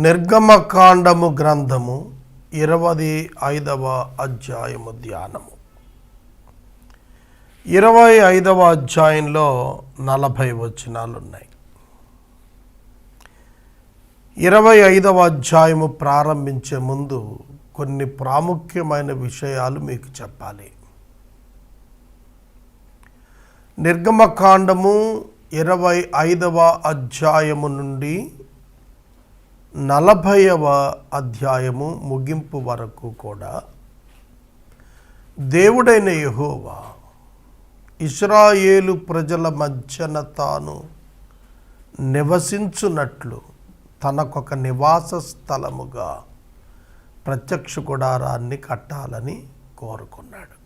నిర్గమకాండము గ్రంథము 25వ అధ్యాయము ధ్యానము. 25వ అధ్యాయంలో 40 వచనాలు ఉన్నాయి. 25వ అధ్యాయము ప్రారంభించే ముందు కొన్ని ప్రాముఖ్యమైన విషయాలు మీకు చెప్పాలి. నిర్గమకాండము 25వ అధ్యాయము నుండి 40వ అధ్యాయము ముగింపు వరకు కూడా దేవుడైన యెహోవా ఇశ్రాయేలు ప్రజల మధ్యన తాను నివసించున్నట్లు తనకొక నివాస స్థలముగా ప్రత్యక్ష గుడారాన్ని కట్టాలని కోరుకున్నాడు.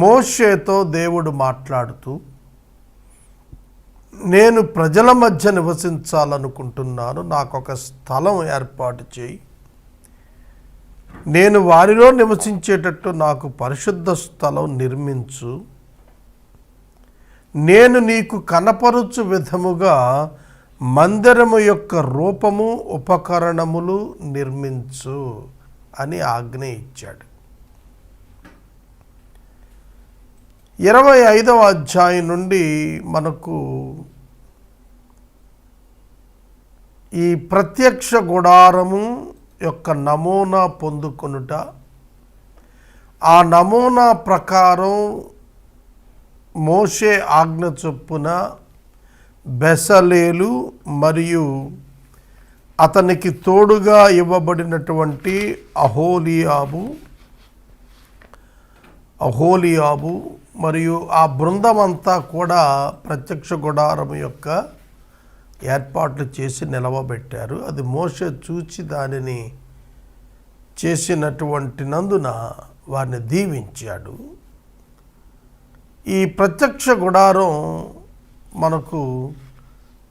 మోషేతో దేవుడు మాట్లాడుతూ, నేను ప్రజల మధ్య నివసించాలనుకుంటున్నాను, నాకొక స్థలం ఏర్పాటు చేయి, నేను వారిలో నివసించేటట్టు నాకు పరిశుద్ధ స్థలం నిర్మించు, నేను నీకు కనపరుచు విధముగా మందిరము యొక్క రూపము ఉపకరణములు నిర్మించు అని ఆజ్ఞ ఇచ్చాడు. 25వ అధ్యాయం నుండి మనకు ఈ ప్రత్యక్ష గుడారము యొక్క నమూనా పొందుకొనుట, ఆ నమూనా ప్రకారం మోషే ఆజ్ఞ చొప్పున బెసలేలు మరియు అతనికి తోడుగా ఇవ్వబడినటువంటి అహోలియాబు మరియు ఆ బృందం అంతా కూడా ప్రత్యక్ష గుడారం యొక్క ఏర్పాట్లు చేసి నిలవబెట్టారు. అది మోషే చూచి దానిని చేసినటువంటి నందున వారిని దీవించాడు. ఈ ప్రత్యక్ష గుడారం మనకు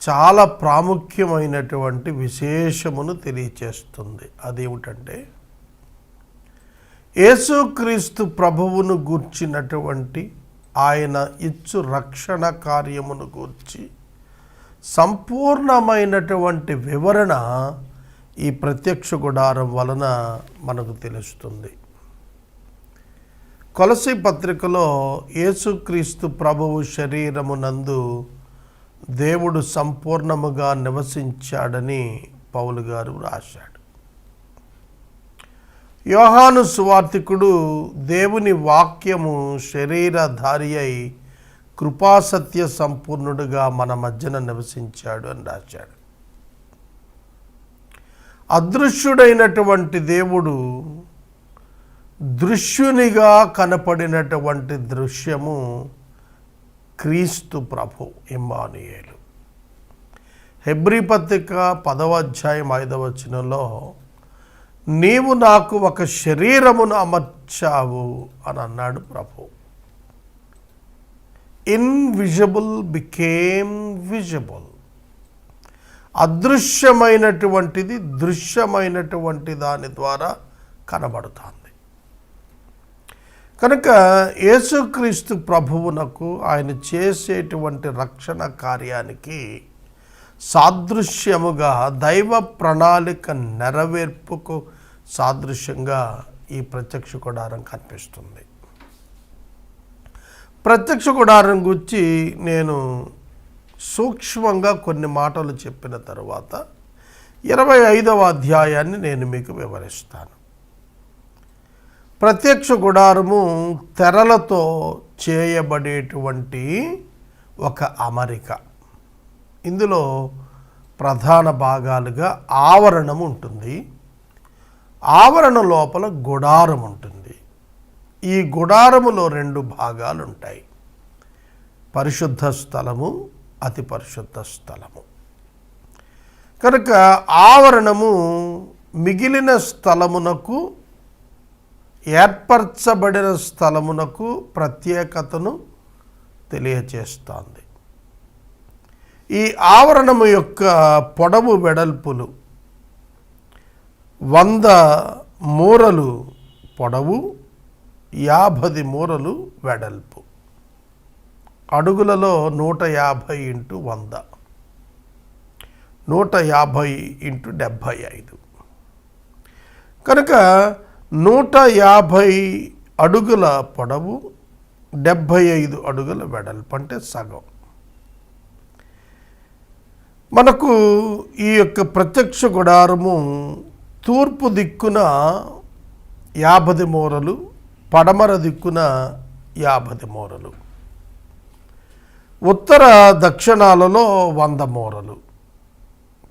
చాలా ప్రాముఖ్యమైనటువంటి విశేషమును తెలియచేస్తుంది. అదేమిటంటే, యేసుక్రీస్తు ప్రభువును గూర్చినటువంటి ఆయన ఇచ్చు రక్షణ కార్యమును గూర్చి సంపూర్ణమైనటువంటి వివరణ ఈ ప్రత్యక్ష గుడారం వలన మనకు తెలుస్తుంది. కొలసీ పత్రికలో యేసుక్రీస్తు ప్రభువు శరీరమునందు దేవుడు సంపూర్ణముగా నివసించాడని పౌలు గారు రాశాడు. యోహాను సువార్తికుడు దేవుని వాక్యము శరీరధారి అయి కృపాసత్య సంపూర్ణుడుగా మన మధ్యన నివసించాడు అని రాశాడు. అదృశ్యుడైనటువంటి దేవుడు దృశ్యునిగా కనపడినటువంటి దృశ్యము క్రీస్తు ప్రభు ఇమ్మానుయేలు. హెబ్రీ పత్రిక 10వ అధ్యాయం 5వ వచనంలో, నీవు నాకు ఒక శరీరమును అమర్చావు అని అన్నాడు ప్రభు. Invisible became visible. అదృశ్యమైనటువంటిది దృశ్యమైనటువంటి దాని ద్వారా కనబడుతుంది. కనుక యేసుక్రీస్తు ప్రభువునకు ఆయన చేసేటువంటి రక్షణ కార్యానికి సాదృశ్యముగా, దైవ ప్రణాళిక నెరవేర్పుకు సాదృశ్యంగా ఈ ప్రత్యక్ష గుడారం కనిపిస్తుంది. ప్రత్యక్ష గుడారం గురించి నేను సూక్ష్మంగా కొన్ని మాటలు చెప్పిన తర్వాత 25వ అధ్యాయాన్ని నేను మీకు వివరిస్తాను. ప్రత్యక్ష గుడారము తెరలతో చేయబడేటువంటి ఒక అమరిక. ఇందులో ప్రధాన భాగాలుగా ఆవరణం ఉంటుంది, ఆవరణం లోపల గుడారం ఉంటుంది. ఈ గుడారములో 2 భాగాలు ఉంటాయి, పరిశుద్ధ స్థలము, అతి పరిశుద్ధ స్థలము. కనుక ఆవరణము మిగిలిన స్థలమునకు, ఏర్పరచబడిన స్థలమునకు ప్రత్యేకతను తెలియచేస్తుంది. ఈ ఆవరణము యొక్క పొడవు వెడల్పులు 100 మూరలు పొడవు, 50 మూరలు వెడల్పు. అడుగులలో 150 × 100. 150 × 75. కనుక 150 అడుగుల పొడవు, 75 అడుగుల వెడల్పు, అంటే సగం. మనకు ఈ యొక్క ప్రత్యక్ష గుడారము తూర్పు దిక్కున 50 మూరలు, పడమర దిక్కున 50 మూరలు, ఉత్తర దక్షిణాలలో 100 మూరలు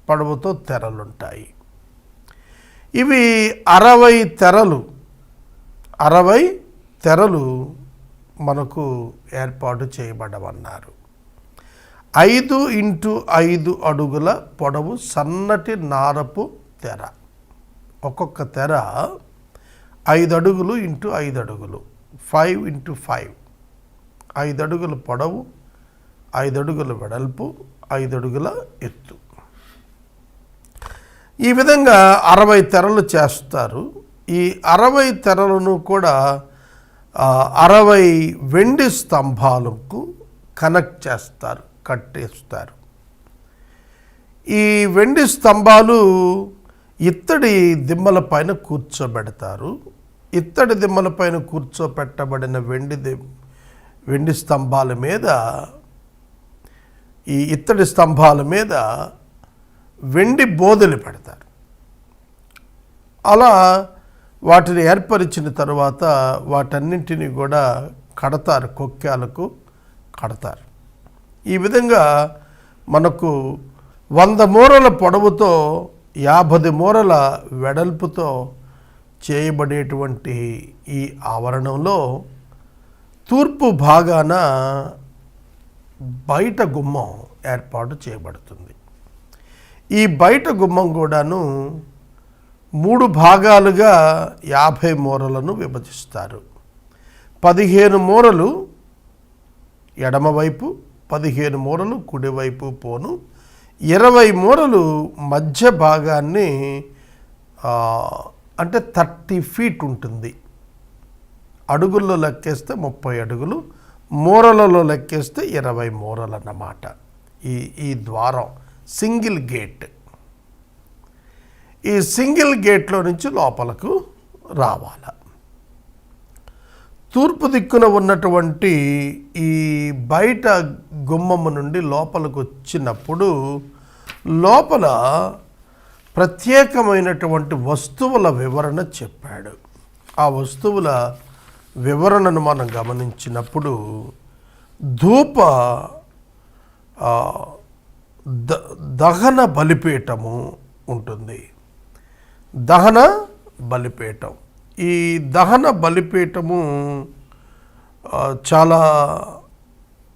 పొడవుతో తెరలుంటాయి. ఇవి 60 తెరలు మనకు ఏర్పాటు చేయబడవన్నారు. 5 × 5 అడుగుల పొడవు సన్నటి నారపు తెర. ఒక్కొక్క తెర 5 అడుగులు × 5 అడుగులు, 5 × 5, 5 అడుగుల పొడవు, 5 అడుగుల వెడల్పు, 5 అడుగుల ఎత్తు. ఈ విధంగా 60 తెరలు చేస్తారు. ఈ 60 తెరలను కూడా 60 వెండి స్తంభాలకు కనెక్ట్ చేస్తారు, కట్టేస్తారు. ఈ వెండి స్తంభాలు ఇత్తడి దిమ్మల పైన కూర్చోబెడతారు. ఇత్తడి దిమ్మల పైన కూర్చోబెట్టబడిన వెండి స్తంభాల మీద, ఈ ఇత్తడి స్తంభాల మీద వెండి బోదెలు పెడతారు. అలా వాటిని ఏర్పరిచిన తర్వాత వాటన్నింటినీ కూడా కడతారు, కొక్కాలకు కడతారు. ఈ విధంగా మనకు 100 మూరల పొడవుతో 50 మూరల వెడల్పుతో చేయబడేటువంటి ఈ ఆవరణంలో తూర్పు భాగాన బయట గుమ్మం ఏర్పాటు చేయబడుతుంది. ఈ బయట గుమ్మం కూడాను 3 భాగాలుగా 50 మూరలను విభజిస్తారు. 15 మూరలు ఎడమవైపు, 15 మూరలు కుడివైపు పోను, 20 మూరలు మధ్య భాగాన్ని, అంటే 30 ఫీట్ ఉంటుంది. అడుగుల్లో లెక్కేస్తే 30 అడుగులు, మూరలలో లెక్కేస్తే 20 మూరలు అన్నమాట. ఈ ద్వారం సింగిల్ గేట్. ఈ సింగిల్ గేట్లో నుంచి లోపలకు రావాల. తూర్పు దిక్కున ఉన్నటువంటి ఈ బయట గుమ్మము నుండి లోపలికి వచ్చినప్పుడు లోపల ప్రత్యేకమైనటువంటి వస్తువుల వివరణ చెప్పాడు. ఆ వస్తువుల వివరణను మనం గమనించినప్పుడు ధూప దహన బలిపీఠము ఉంటుంది. దహన బలిపీఠం. ఈ దహన బలిపీఠము చాలా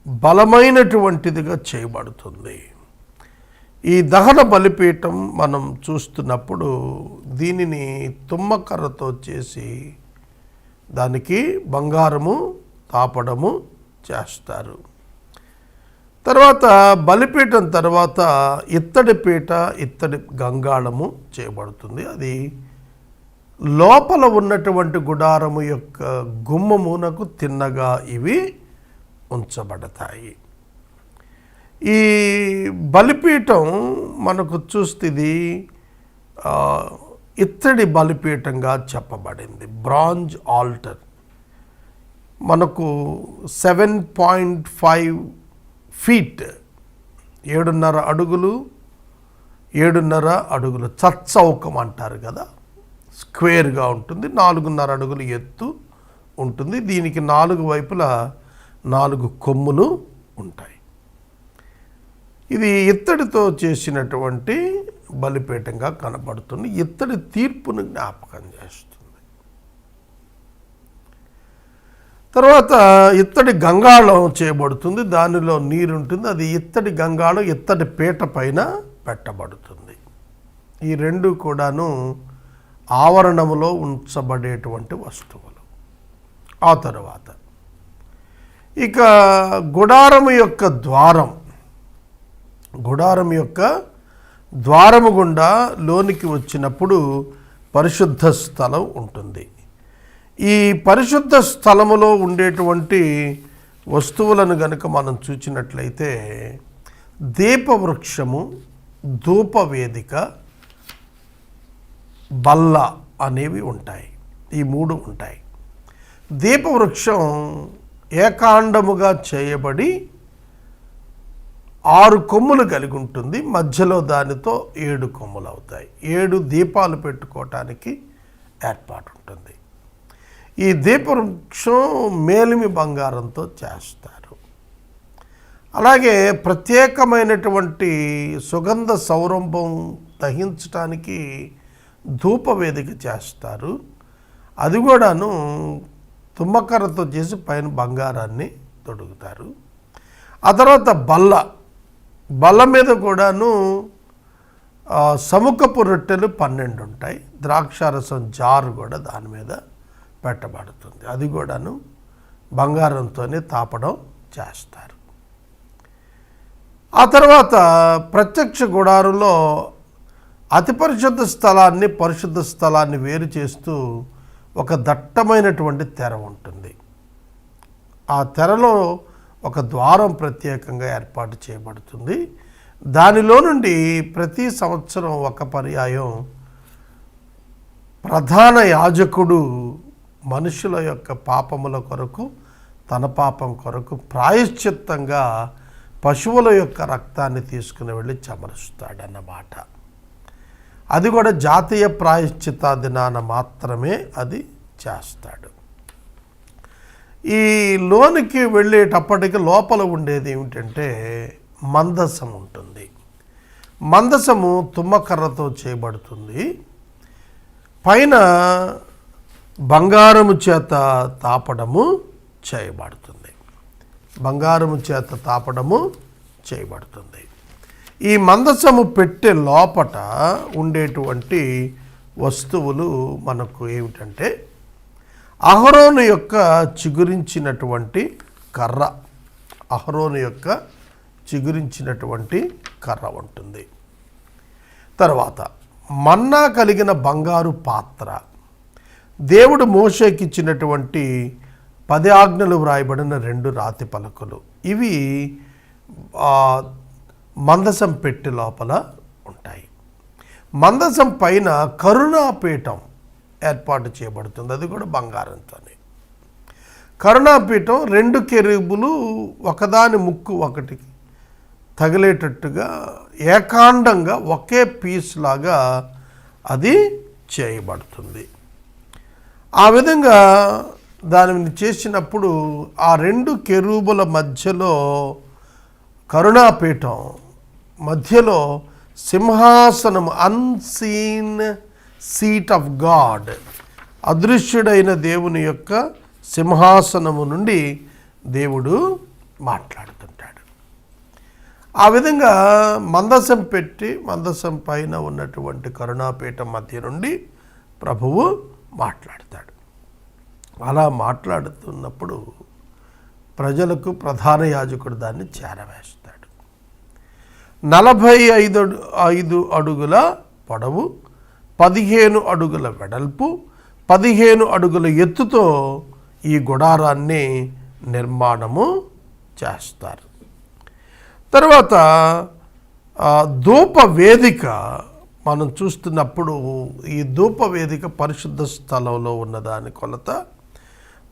బలమైనటువంటిదిగా చేయబడుతుంది. ఈ దహన బలిపీఠం మనం చూస్తున్నప్పుడు దీనిని తుమ్మకర్రతో చేసి దానికి బంగారము తాపడము చేస్తారు. తర్వాత బలిపీఠం తర్వాత ఇత్తడి పీట, ఇత్తడి గంగాళము చేయబడుతుంది. అది లోపల ఉన్నటువంటి గుడారము యొక్క గుమ్మమునకు తిన్నగా ఇవి ఉంచబడతాయి. ఈ బలిపీఠం మనకు చూస్తే ఇది ఇత్తడి బలిపీఠంగా చెప్పబడింది. Bronze altar. మనకు 7.5 ఫీట్, 7.5 అడుగులు, 7.5 అడుగులు చచ్చౌకం అంటారు కదా, స్క్వేర్గా ఉంటుంది. 4.5 అడుగులు ఎత్తు ఉంటుంది. దీనికి 4 వైపులా 4 కొమ్ములు ఉంటాయి. ఇది ఇత్తడితో చేసినటువంటి బలిపీఠంగా కనబడుతుంది. ఇత్తడి తీర్పును జ్ఞాపకం చేస్తుంది. తర్వాత ఇత్తడి గంగాళం చేయబడుతుంది. దానిలో నీరు ఉంటుంది. అది ఇత్తడి గంగాళం ఇత్తడి పీట పైన పెట్టబడుతుంది. ఈ రెండు కూడాను ఆవరణములో ఉంచబడేటువంటి వస్తువులు. ఆ తరువాత ఇక గుడారము యొక్క ద్వారం, గుడారం యొక్క ద్వారము గుండా లోనికి వచ్చినప్పుడు పరిశుద్ధ స్థలం ఉంటుంది. ఈ పరిశుద్ధ స్థలములో ఉండేటువంటి వస్తువులను గనుక మనం చూచినట్లయితే దీపవృక్షము, ధూపవేదిక, బల్ల అనేవి ఉంటాయి. ఈ 3 ఉంటాయి. దీపవృక్షం ఏకాండముగా చేయబడి 6 కొమ్ములు కలిగి ఉంటుంది. మధ్యలో దానితో 7 కొమ్ములు అవుతాయి. 7 దీపాలు పెట్టుకోవటానికి ఏర్పాటు ఉంటుంది. ఈ దీపవృక్షం మేలిమి బంగారంతో చేస్తారు. అలాగే ప్రత్యేకమైనటువంటి సుగంధ సౌరంభం దహించటానికి ధూపవేదిక చేస్తారు. అది కూడాను తుమ్మకర్రతో చేసి పైన బంగారాన్ని తొడుగుతారు. ఆ తర్వాత బల్ల మీద కూడాను సముఖపు రొట్టెలు 12 ఉంటాయి. ద్రాక్షారసం జారు కూడా దాని మీద పెట్టబడుతుంది. అది కూడాను బంగారంతోనే తాపడం చేస్తారు. ఆ తర్వాత ప్రత్యక్ష గుడారంలో అతి పరిశుద్ధ స్థలాన్ని, పరిశుద్ధ స్థలాన్ని వేరు చేస్తూ ఒక దట్టమైనటువంటి తెర ఉంటుంది. ఆ తెరలో ఒక ద్వారం ప్రత్యేకంగా ఏర్పాటు చేయబడుతుంది. దానిలో నుండి ప్రతి సంవత్సరం ఒక పర్యాయం ప్రధాన యాజకుడు మనుషుల యొక్క పాపముల కొరకు, తన పాపం కొరకు ప్రాయశ్చిత్తంగా పశువుల యొక్క రక్తాన్ని తీసుకుని వెళ్ళి చమరుస్తాడన్నమాట. అది కూడా జాతీయ ప్రాయశ్చిత్త దినాన మాత్రమే అది చేస్తాడు. ఈ లోనికి వెళ్ళేటప్పటికి లోపల ఉండేది ఏమిటంటే మందసం ఉంటుంది. మందసము తుమ్మకర్రతో చేయబడుతుంది. పైన బంగారము చేత తాపడము చేయబడుతుంది. బంగారము చేత తాపడము చేయబడుతుంది. ఈ మందసము పెట్టే లోపట ఉండేటువంటి వస్తువులు మనకు ఏమిటంటే అహరోను యొక్క చిగురించినటువంటి కర్ర, అహరోను యొక్క చిగురించినటువంటి కర్ర ఉంటుంది. తర్వాత మన్నా కలిగిన బంగారు పాత్ర, దేవుడు మోషేకిచ్చినటువంటి 10 ఆజ్ఞలు వ్రాయబడిన 2 రాతి పలకలు, ఇవి మందసం పెట్టి లోపల ఉంటాయి. మందసం పైన కరుణాపీఠం ఏర్పాటు చేయబడుతుంది. అది కూడా బంగారంతోనే. కరుణాపీఠం 2 కెరూబులు ఒకదాని ముక్కు ఒకటికి తగిలేటట్టుగా ఏకాండంగా ఒకే పీస్ లాగా అది చేయబడుతుంది. ఆ విధంగా దానిని చేసినప్పుడు ఆ 2 కెరూబుల మధ్యలో కరుణాపీఠం మధ్యలో సింహాసనం, అన్సీన్ సీట్ ఆఫ్ గాడ్, అదృశ్యుడైన దేవుని యొక్క సింహాసనము నుండి దేవుడు మాట్లాడుతుంటాడు. ఆ విధంగా మందసం పెట్టి మందసం పైన ఉన్నటువంటి కరుణాపీఠం మధ్య నుండి ప్రభువు మాట్లాడతాడు. అలా మాట్లాడుతున్నప్పుడు ప్రజలకు ప్రధాన యాజకుడు దాన్ని చేరవేస్తాడు. 45 అడుగుల పొడవు, 15 అడుగుల వెడల్పు, 15 అడుగుల ఎత్తుతో ఈ గుడారాన్ని నిర్మాణము చేస్తారు. తర్వాత ధూప వేదిక మనం చూస్తున్నప్పుడు ఈ ధూప వేదిక పరిశుద్ధ స్థలంలో ఉన్నదాని కొలత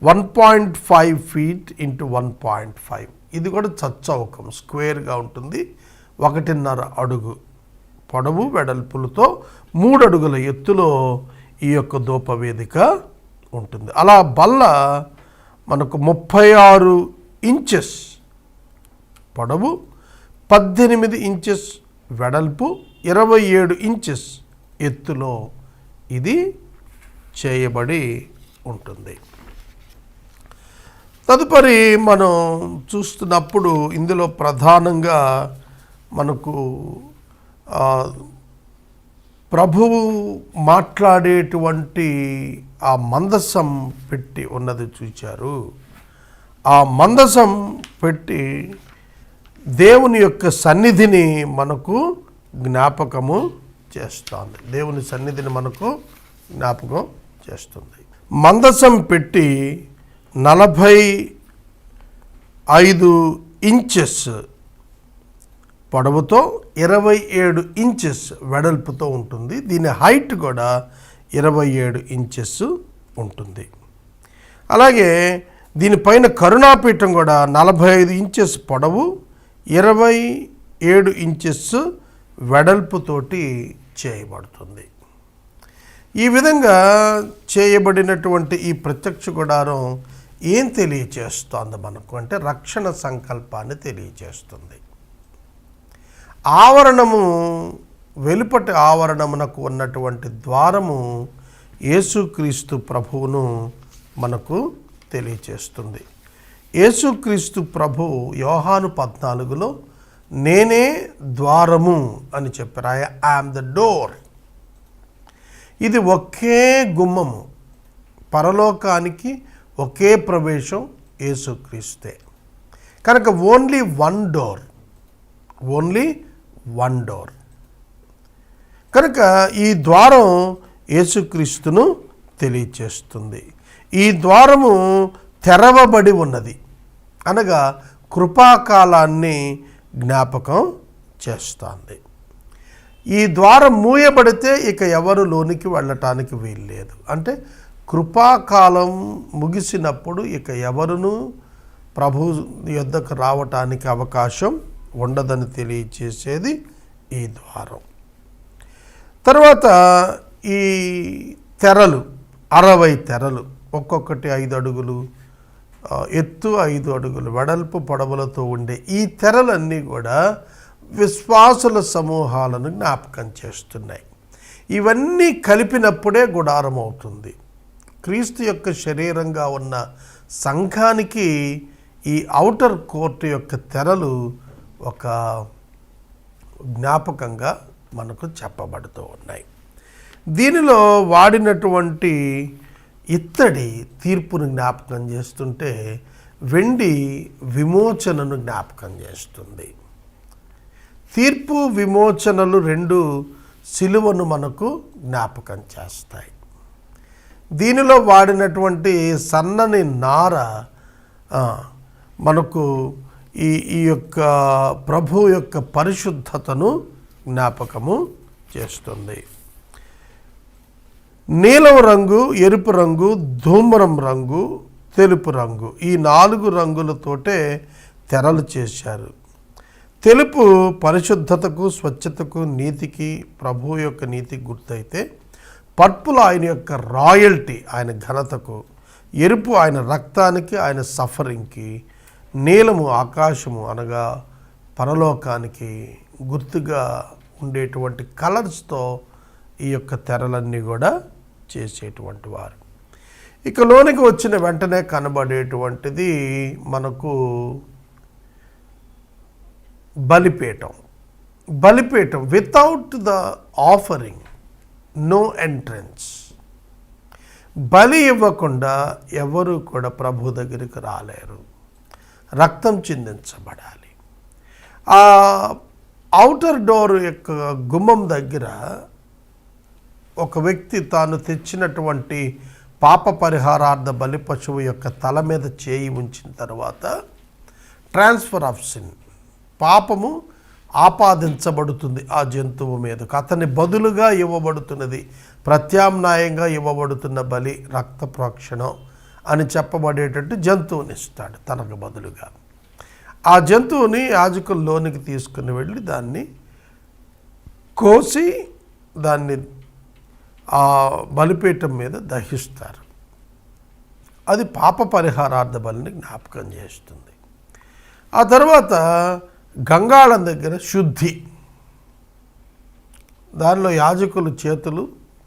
1.5 feet into 1.5. ఇది కూడా చచ్చౌకం, స్క్వేర్గా ఉంటుంది. 1.5 అడుగు పొడవు వెడల్పులతో 3 అడుగుల ఎత్తులో ఈ యొక్క ధూపవేదిక ఉంటుంది. అలా బల్ల మనకు 36 ఇంచెస్ పొడవు, 18 ఇంచెస్ వెడల్పు, 27 ఇంచెస్ ఎత్తులో ఇది చేయబడి ఉంటుంది. తదుపరి మనం చూస్తున్నప్పుడు ఇందులో ప్రధానంగా మనకు ప్రభువు మాట్లాడేటువంటి ఆ మందసం పెట్టి ఉన్నది చూచారు. ఆ మందసం పెట్టి దేవుని యొక్క సన్నిధిని మనకు జ్ఞాపకము చేస్తుంది. దేవుని సన్నిధిని మనకు జ్ఞాపకం చేస్తుంది. మందసం పెట్టి 45 ఇంచెస్ పొడవుతో 27 ఇంచెస్ వెడల్పుతో ఉంటుంది. దీని హైట్ కూడా 27 ఇంచెస్ ఉంటుంది. అలాగే దీనిపైన కరుణాపీఠం కూడా 45 ఇంచెస్ పొడవు, 27 ఇంచెస్ వెడల్పుతోటి చేయబడుతుంది. ఈ విధంగా చేయబడినటువంటి ఈ ప్రత్యక్ష గుడారం ఏం తెలియచేస్తోంది మనకు అంటే రక్షణ సంకల్పాన్ని తెలియచేస్తుంది. ఆవరణము, వెలుపటి ఆవరణమునకు ఉన్నటువంటి ద్వారము యేసుక్రీస్తు ప్రభువును మనకు తెలియచేస్తుంది. యేసుక్రీస్తు ప్రభు యోహాను 14లో నేనే ద్వారము అని చెప్పారు. I am the door. ఇది ఒకే గుమ్మము, పరలోకానికి ఒకే ప్రవేశం యేసుక్రీస్తే. కనుక ఓన్లీ వన్ డోర్. కనుక ఈ ద్వారం యేసుక్రీస్తును తెలియచేస్తుంది. ఈ ద్వారము తెరవబడి ఉన్నది అనగా కృపాకాలాన్ని జ్ఞాపకం చేస్తుంది. ఈ ద్వారం మూయబడితే ఇక ఎవరు లోనికి వెళ్ళటానికి వీల్లేదు. అంటే కృపాకాలం ముగిసినప్పుడు ఇక ఎవరును ప్రభు యొద్దకు రావటానికి అవకాశం ఉండదని తెలియచేసేది ఈ ద్వారం. తర్వాత ఈ తెరలు 60 తెరలు, ఒక్కొక్కటి 5 అడుగులు ఎత్తు, 5 అడుగులు వెడల్పు, పొడవులతో ఉండే ఈ తెరలన్నీ కూడా విశ్వాసుల సమూహాలను జ్ఞాపకం చేస్తున్నాయి. ఇవన్నీ కలిపినప్పుడే గుడారం అవుతుంది. క్రీస్తు యొక్క శరీరంగా ఉన్న సంఘానికి ఈ ఔటర్ కోర్టు యొక్క తెరలు ఒక జ్ఞాపకంగా మనకు చెప్పబడుతూ ఉన్నాయి. దీనిలో వాడినటువంటి ఇత్తడి తీర్పును జ్ఞాపకం చేస్తుంటే వెండి విమోచనను జ్ఞాపకం చేస్తుంది. తీర్పు, విమోచనలు రెండు సిలువను మనకు జ్ఞాపకం చేస్తాయి. దీనిలో వాడినటువంటి సన్నని నార మనకు ఈ యొక్క ప్రభు యొక్క పరిశుద్ధతను జ్ఞాపకము చేస్తుంది. నీలం రంగు, ఎరుపు రంగు, ధూమ్రం రంగు, తెలుపు రంగు, ఈ 4 రంగులతోటే తెరలు చేశారు. తెలుపు పరిశుద్ధతకు, స్వచ్ఛతకు, నీతికి, ప్రభు యొక్క నీతికి గుర్తయితే, పర్పుల్ ఆయన యొక్క రాయల్టీ, ఆయన ఘనతకు, ఎరుపు ఆయన రక్తానికి, ఆయన సఫరింగ్కి, నీలము ఆకాశము అనగా పరలోకానికి గుర్తుగా ఉండేటువంటి కలర్స్తో ఈ యొక్క తెరలన్నీ కూడా చేసేటువంటి వారు. ఇక లోనికి వచ్చిన వెంటనే కనబడేటువంటిది మనకు బలిపీఠం without the offering no entrance. బలి ఇవ్వకుండా ఎవరు కూడా ప్రభు దగ్గరికి రాలేరు. రక్తం చిందించబడాలి. ఆ ఔటర్ డోర్ యొక్క గుమ్మం దగ్గర ఒక వ్యక్తి తాను తెచ్చినటువంటి పాప పరిహారార్థ బలి పశువు యొక్క తల మీద చేయి ఉంచిన తర్వాత ట్రాన్స్ఫర్ ఆఫ్ సిన్, పాపము ఆపాదించబడుతుంది ఆ జంతువు మీదకు. అతని బదులుగా ఇవ్వబడుతున్నది, ప్రత్యామ్నాయంగా ఇవ్వబడుతున్న బలి రక్త ప్రోక్షణం అని చెప్పబడేటట్టు జంతువునిస్తాడు తనకు బదులుగా. ఆ జంతువుని యాజకుల్లోనికి తీసుకుని వెళ్ళి దాన్ని కోసి దాన్ని ఆ బలిపీఠం మీద దహిస్తారు. అది పాప పరిహారార్థ బలిని జ్ఞాపకం చేస్తుంది. ఆ తర్వాత గంగాళం దగ్గర శుద్ధి, దానిలో యాజకులు చేతులు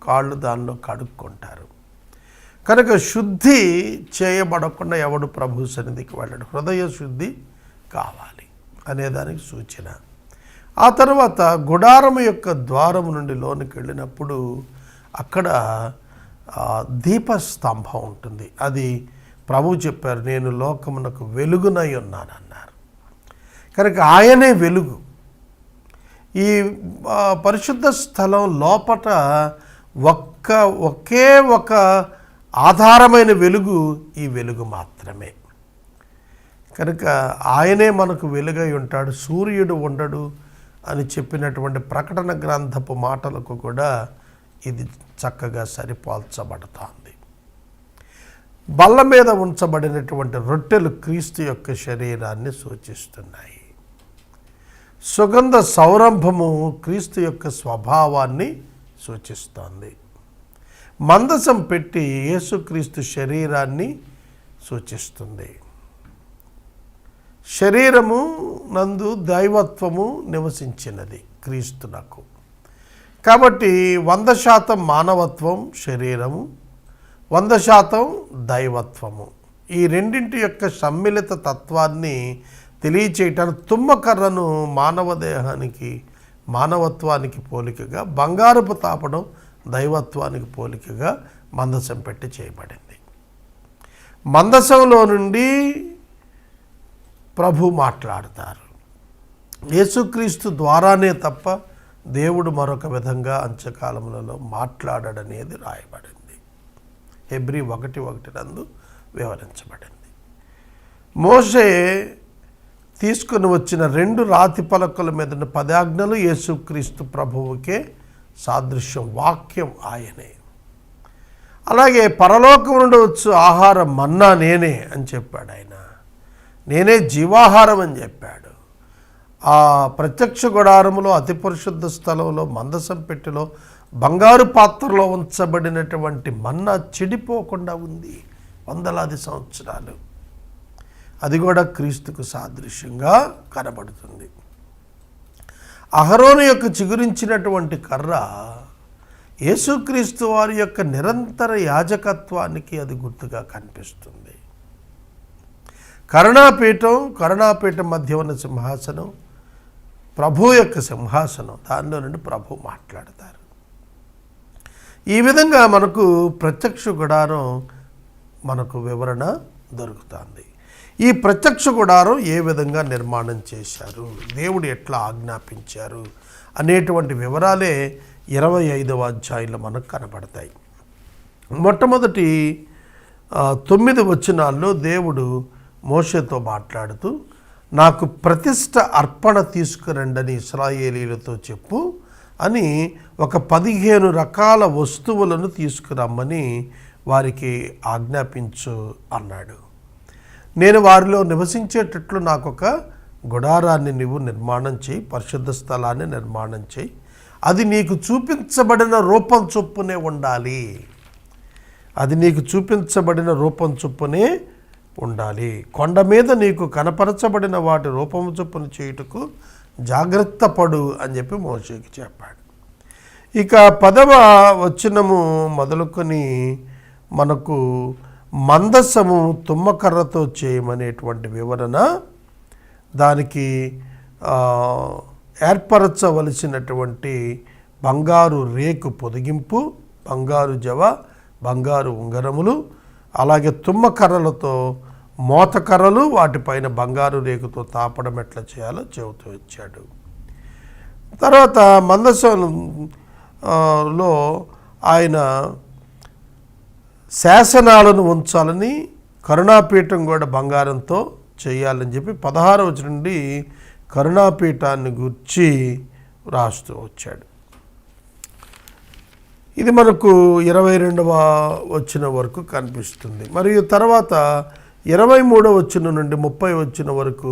కాళ్ళు దానిలో కడుక్కుంటారు. కనుక శుద్ధి చేయబడకుండా ఎవడు ప్రభు సన్నిధికి వెళ్ళడు. హృదయ శుద్ధి కావాలి అనేదానికి సూచన. ఆ తర్వాత గుడారము యొక్క ద్వారము నుండి లోనికి వెళ్ళినప్పుడు అక్కడ దీపస్తంభం ఉంటుంది. అది ప్రభు చెప్పారు, నేను లోకమునకు వెలుగునై ఉన్నానన్నారు. కనుక ఆయనే వెలుగు. ఈ పరిశుద్ధ స్థలం లోపట ఒకే ఒక ఆధారమైన వెలుగు ఈ వెలుగు మాత్రమే. కనుక ఆయనే మనకు వెలుగై ఉంటాడు. సూర్యుడు ఉండడు, అని చెప్పినటువంటి ప్రకటన గ్రంథపు మాటలకు కూడా ఇది చక్కగా సరిపోల్చబడుతోంది. బల్ల మీద ఉంచబడినటువంటి రొట్టెలు క్రీస్తు యొక్క శరీరాన్ని సూచిస్తున్నాయి. సుగంధ సౌరంభము క్రీస్తు యొక్క స్వభావాన్ని సూచిస్తోంది. మందసం పెట్టి యేసుక్రీస్తు శరీరాన్ని సూచిస్తుంది. శరీరము నందు దైవత్వము నివసించినది క్రీస్తునకు. కాబట్టి 100% మానవత్వం శరీరము, 100% దైవత్వము, ఈ రెండింటి యొక్క సమ్మిళిత తత్వాన్ని తెలియచేయటానికి తుమ్మకర్రను మానవ దేహానికి మానవత్వానికి పోలికగా, బంగారపు తాపడం దైవత్వానికి పోలికగా మందసం పెట్టి చేయబడింది. మందసంలో నుండి ప్రభు మాట్లాడతారు. యేసుక్రీస్తు ద్వారానే తప్ప దేవుడు మరొక విధంగా అంత్యకాలములలో మాట్లాడడనేది రాయబడింది. హెబ్రీ 1:1 నందు వివరించబడింది. మోషే తీసుకుని వచ్చిన 2 రాతి పలకల మీద 10 ఆజ్ఞలు యేసుక్రీస్తు ప్రభువుకే సాదృశ్యం. వాక్యం ఆయనే. అలాగే పరలోకం నుండి వచ్చు ఆహారం మన్నా నేనే అని చెప్పాడు ఆయన. నేనే జీవాహారం అని చెప్పాడు. ఆ ప్రత్యక్ష గుడారములో అతి పరిశుద్ధ స్థలంలో మందసం పెట్టెలో బంగారు పాత్రలో ఉంచబడినటువంటి మన్నా చెడిపోకుండా ఉంది వందలాది సంవత్సరాలు. అది కూడా క్రీస్తుకు సాదృశ్యంగా కనబడుతుంది. అహరోను యొక్క చిగురించినటువంటి కర్ర యేసుక్రీస్తు వారి యొక్క నిరంతర యాజకత్వానికి అది గుర్తుగా కనిపిస్తుంది. కరుణాపీఠం మధ్య ఉన్న సింహాసనం ప్రభు యొక్క సింహాసనం. దానిలో నుండి ప్రభు మాట్లాడతారు. ఈ విధంగా మనకు ప్రత్యక్ష గుడారం మనకు వివరణ దొరుకుతుంది. ఈ ప్రత్యక్ష గుడారం ఏ విధంగా నిర్మాణం చేశారు, దేవుడు ఎట్లా ఆజ్ఞాపించారు అనేటువంటి వివరాలే 25వ అధ్యాయంలో మనకు కనబడతాయి. మొట్టమొదటి 9 వచనాల్లో దేవుడు మోషేతో మాట్లాడుతూ, నాకు ప్రతిష్ఠ అర్పణ తీసుకురండని ఇశ్రాయేలీలతో చెప్పు అని ఒక 15 రకాల వస్తువులను తీసుకురమ్మని వారికి ఆజ్ఞాపించు అన్నాడు. నేను వారిలో నివసించేటట్లు నాకు ఒక గుడారాన్ని నీవు నిర్మాణం చేయి, పరిశుద్ధ స్థలాన్ని నిర్మాణం చేయి. అది నీకు చూపించబడిన రూపం చొప్పునే ఉండాలి. అది నీకు చూపించబడిన రూపం చొప్పునే ఉండాలి. కొండ మీద నీకు కనపరచబడిన వాటి రూపము చొప్పున చేయుటకు జాగ్రత్త పడు అని చెప్పి మోషేకి చెప్పాడు. ఇక 10వ వచనము మొదలుకొని మనకు మందసము తుమ్మకర్రతో చేయమనేటువంటి వివరణ, దానికి ఏర్పరచవలసినటువంటి బంగారు రేకు పొదిగింపు, బంగారు జవ, బంగారు ఉంగరములు, అలాగే తుమ్మకర్రలతో మోతకర్రలు, వాటిపైన బంగారు రేకుతో తాపడం ఎట్లా చేయాలో చెబుతూ వచ్చాడు. తర్వాత మందసంలో ఆయన శాసనాలను ఉంచాలని, కరుణాపీఠం కూడా బంగారంతో చేయాలని చెప్పి 16వ వచనం నుండి కరుణాపీఠాన్ని గూర్చి రాస్తూ వచ్చాడు. ఇది మనకు 22వ వచనం వరకు కనిపిస్తుంది. మరియు తర్వాత 23వ వచనం నుండి 30వ వచనం వరకు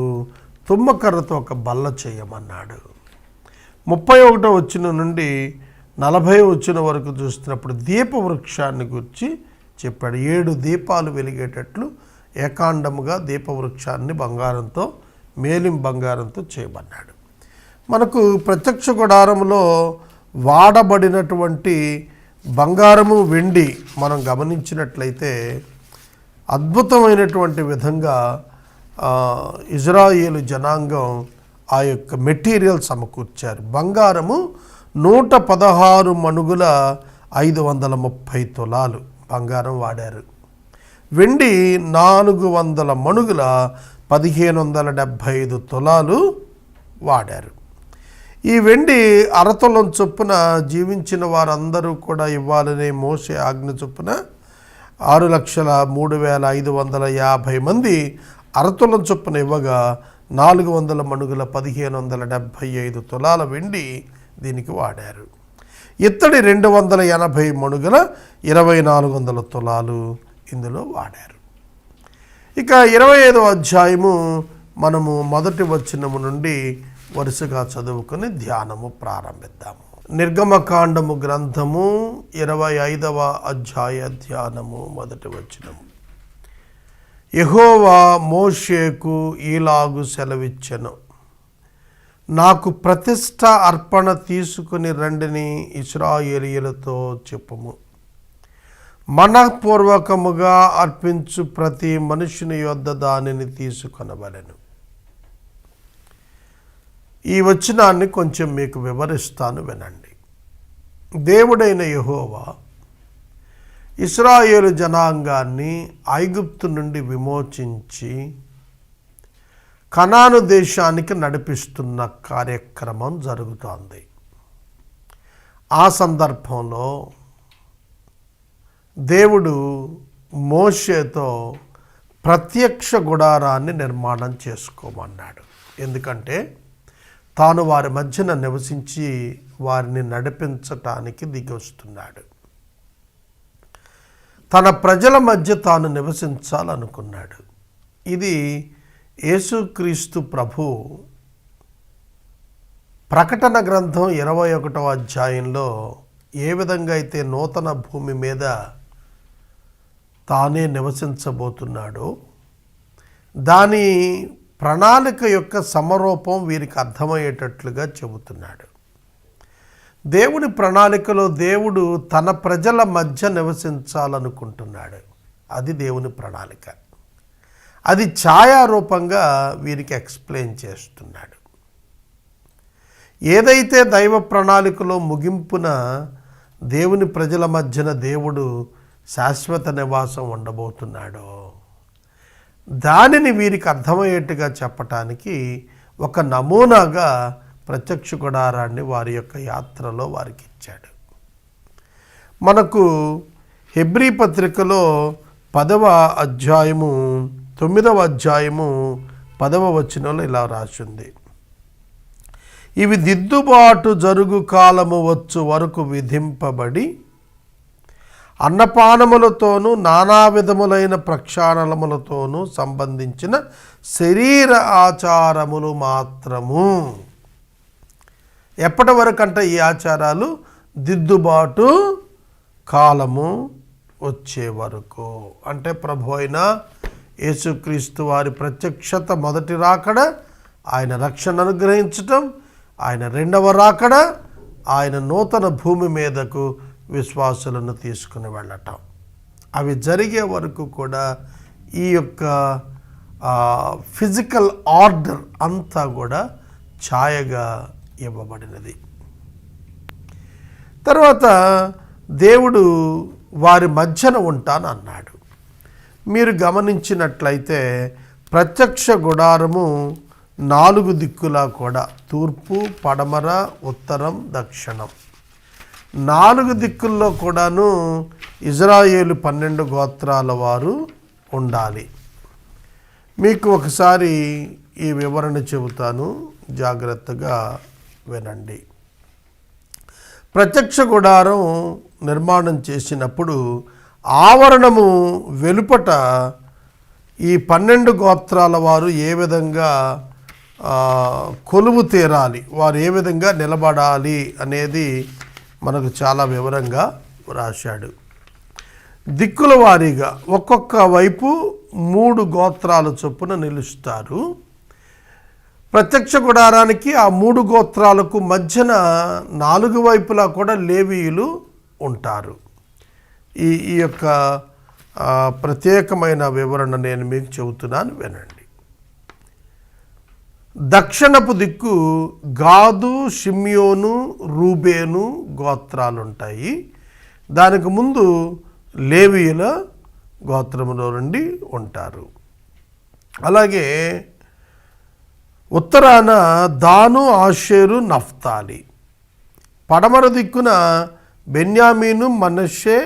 తుమ్మకర్రతో ఒక బల్ల చేయమన్నాడు. 31వ వచనం నుండి 40వ వచనం వరకు చూస్తున్నప్పుడు దీపవృక్షాన్ని గురించి చెప్పాడు. 7 దీపాలు వెలిగేటట్లు ఏకాండముగా దీపవృక్షాన్ని బంగారంతో, మేలిం బంగారంతో చేయమన్నాడు. మనకు ప్రత్యక్ష గుడారంలో వాడబడినటువంటి బంగారము, వెండి మనం గమనించినట్లయితే అద్భుతమైనటువంటి విధంగా ఇజ్రాయేలు జనాంగం ఆ యొక్క మెటీరియల్ సమకూర్చారు. బంగారము 116 మణుగుల 530 తులాలు బంగారం వాడారు. వెండి 400 మణుగుల 1575 తులాలు వాడారు. ఈ వెండి అరతులం చొప్పున జీవించిన వారందరూ కూడా ఇవ్వాలనే మోషే ఆజ్ఞ చొప్పున 6,03,550 మంది అరతులం చొప్పున ఇవ్వగా 400 మణుగుల 1575 తులాల వెండి దీనికి వాడారు. ఇత్తడి 280 మణుగుల 2400 తులాలు ఇందులో వాడారు. ఇక 25వ అధ్యాయము మనము మొదటి వచనము నుండి వరుసగా చదువుకొని ధ్యానము ప్రారంభిద్దాము. నిర్గమకాండము గ్రంథము 25వ అధ్యాయ ధ్యానము మొదటి వచనము. యెహోవా మోషేకు ఈలాగు సెలవిచ్చెను, నాకు ప్రతిష్ఠ అర్పణ తీసుకుని రండిని ఇశ్రాయేలీయులతో చెప్పుము. మనఃపూర్వకముగా అర్పించు ప్రతి మనుషుని యొద్ద దానిని తీసుకొనవలెను. ఈ వచనాన్ని కొంచెం మీకు వివరిస్తాను, వినండి. దేవుడైన యెహోవా ఇశ్రాయేలు జనాంగాన్ని ఐగుప్తు నుండి విమోచించి కనాను దేశానికి నడిపిస్తున్న కార్యక్రమం జరుగుతోంది. ఆ సందర్భంలో దేవుడు మోషేతో ప్రత్యక్ష గుడారాన్ని నిర్మాణం చేసుకోమన్నాడు. ఎందుకంటే తాను వారి మధ్యన నివసించి వారిని నడిపించటానికి దిగొస్తున్నాడు. తన ప్రజల మధ్య తాను నివసించాలనుకున్నాడు. ఇది యేసుక్రీస్తు ప్రభు ప్రకటన గ్రంథం 21వ అధ్యాయంలో ఏ విధంగా అయితే నూతన భూమి మీద తానే నివసించబోతున్నాడో దాని ప్రణాళిక యొక్క సమరూపం వీరికి అర్థమయ్యేటట్లుగా చెబుతున్నాడు. దేవుని ప్రణాళికలో దేవుడు తన ప్రజల మధ్య నివసించాలనుకుంటున్నాడు. అది దేవుని ప్రణాళిక. అది ఛాయారూపంగా వీరికి ఎక్స్ప్లెయిన్ చేస్తున్నాడు. ఏదైతే దైవ ప్రణాళికలో ముగింపున దేవుని ప్రజల మధ్యన దేవుడు శాశ్వత నివాసం ఉండబోతున్నాడో దానిని వీరికి అర్థమయ్యేట్టుగా చెప్పటానికి ఒక నమూనాగా ప్రత్యక్ష గుడారాన్ని వారి యొక్క యాత్రలో వారికి ఇచ్చాడు. మనకు హెబ్రీ పత్రికలో 10వ అధ్యాయము 9వ అధ్యాయము 10వ వచనంలో ఇలా రాసింది, ఇవి దిద్దుబాటు జరుగు కాలము వచ్చు వరకు విధింపబడి అన్నపానములతోనూ నానా విధములైన ప్రక్షాళనములతోనూ సంబంధించిన శరీర ఆచారములు మాత్రము. ఎప్పటి వరకు అంటే ఈ ఆచారాలు దిద్దుబాటు కాలము వచ్చే వరకు, అంటే ప్రభు అయిన యేసుక్రీస్తు వారి ప్రత్యక్షత మొదటి రాకడ, ఆయన రక్షణ అనుగ్రహించటం, ఆయన రెండవ రాకడ, ఆయన నూతన భూమి మీదకు విశ్వాసులను తీసుకుని వెళ్ళటం, అవి జరిగే వరకు కూడా ఈ యొక్క ఫిజికల్ ఆర్డర్ అంతా కూడా ఛాయగా ఇవ్వబడినది. తర్వాత దేవుడు వారి మధ్యన ఉంటాను అన్నాడు. మీరు గమనించినట్లయితే ప్రత్యక్ష గుడారము 4 దిక్కులా కూడా తూర్పు, పడమర, ఉత్తరం, దక్షిణం 4 దిక్కుల్లో కూడాను ఇజ్రాయేలు 12 గోత్రాల వారు ఉండాలి. మీకు ఒకసారి ఈ వివరణ చెబుతాను, జాగ్రత్తగా వినండి. ప్రత్యక్ష గుడారం నిర్మాణం చేసినప్పుడు ఆవరణము వెలుపట ఈ 12 గోత్రాల వారు ఏ విధంగా కొలువు తీరాలి, వారు ఏ విధంగా నిలబడాలి అనేది మనకు చాలా వివరంగా రాశాడు. దిక్కుల వారీగా ఒక్కొక్క వైపు 3 గోత్రాల చొప్పున నిలుస్తారు. ప్రత్యక్ష గుడారానికి ఆ 3 గోత్రాలకు మధ్యన 4 వైపులా కూడా లేవీయులు ఉంటారు. ఈ యొక్క ప్రత్యేకమైన వివరణ నేను మీకు చెబుతున్నాను, వినండి. దక్షిణపు దిక్కు గాదు, షిమ్యోను, రూబేను గోత్రాలు ఉంటాయి. దానికి ముందు లేవీయుల గోత్రములో నుండి ఉంటారు. అలాగే ఉత్తరాన దాను, ఆషేరు, నఫ్తాలి. పడమర దిక్కున బెన్యామీను, మనష్షే,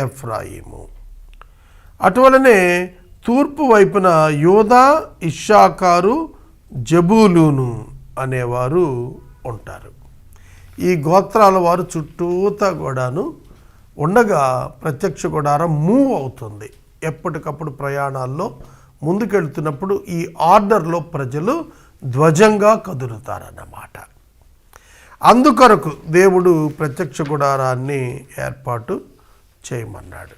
ఎఫ్రాయిము. అటువలనే తూర్పు వైపున యూదా, ఇశ్శాఖారు, జబూలూను అనేవారు ఉంటారు. ఈ గోత్రాల వారు చుట్టూతా కూడాను ఉండగా ప్రత్యక్ష గుడారం మూవ్ అవుతుంది. ఎప్పటికప్పుడు ప్రయాణాల్లో ముందుకెళ్తున్నప్పుడు ఈ ఆర్డర్లో ప్రజలు ధ్వజంగా కదులుతారన్నమాట. అందుకొరకు దేవుడు ప్రత్యక్ష గుడారాన్ని ఏర్పాటు చేయమన్నాడు.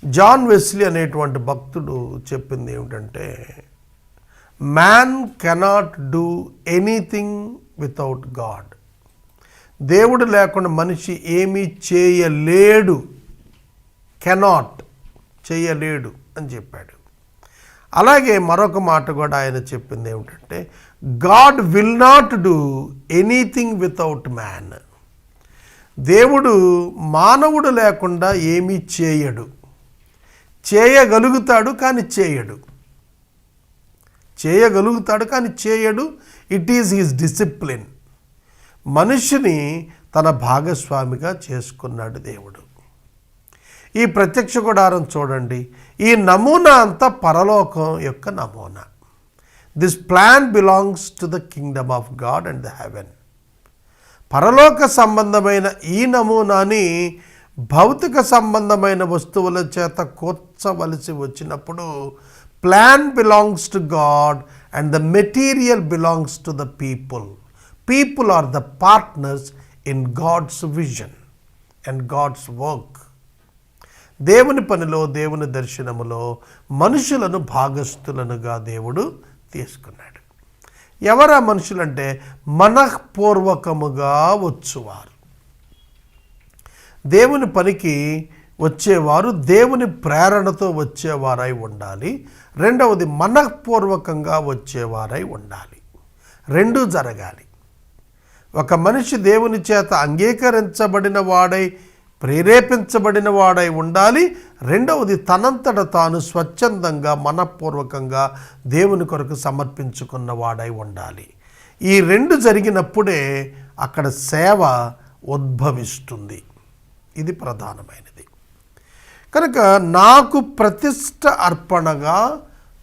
జాన్ వెస్లీ అనేటువంటి భక్తుడు చెప్పింది ఏమిటంటే, man cannot do anything without God. దేవుడు లేకుండా మనిషి ఏమీ చేయలేడు, కెనాట్ చేయలేడు అని చెప్పాడు. అలాగే మరొక మాట కూడా ఆయన చెప్పింది ఏమిటంటే, God will not do anything without man. దేవుడు మానవుడు లేకుండా ఏమీ చేయడు. చేయగలుగుతాడు కానీ చేయడు, చేయగలుగుతాడు కానీ చేయడు. It is his discipline. మనిషిని తన భాగస్వామిగా చేసుకున్నాడు దేవుడు. ఈ ప్రత్యక్ష గుడారం చూడండి, ఈ నమూనా అంతా పరలోకం యొక్క నమూనా. This plan belongs to the Kingdom of God and the heaven. పరలోక సంబంధమైన ఈ నమూనాని భౌతిక సంబంధమైన వస్తువుల చేత కూర్చవలసి వచ్చినప్పుడు plan belongs to God and the material belongs to the people. People are the partners in God's vision and God's work. దేవుని పనిలో, దేవుని దర్శనములో మనుషులను భాగస్థులనుగా దేవుడు తీసుకున్నాడు. ఎవరా మనుషులంటే మనఃపూర్వకముగా వచ్చువారు. దేవుని పనికి వచ్చేవారు దేవుని ప్రేరణతో వచ్చేవారై ఉండాలి. రెండవది మనఃపూర్వకంగా వచ్చేవారై ఉండాలి. రెండూ జరగాలి. ఒక మనిషి దేవుని చేత అంగీకరించబడిన వాడై, ప్రేరేపించబడిన వాడై ఉండాలి. రెండవది తనంతట తాను స్వచ్ఛందంగా మనఃపూర్వకంగా దేవుని కొరకు సమర్పించుకున్న వాడై ఉండాలి. ఈ రెండు జరిగినప్పుడే అక్కడ సేవ ఉద్భవిస్తుంది. ఇది ప్రధానమైనది. కనుక నాకు ప్రతిష్ట అర్పణగా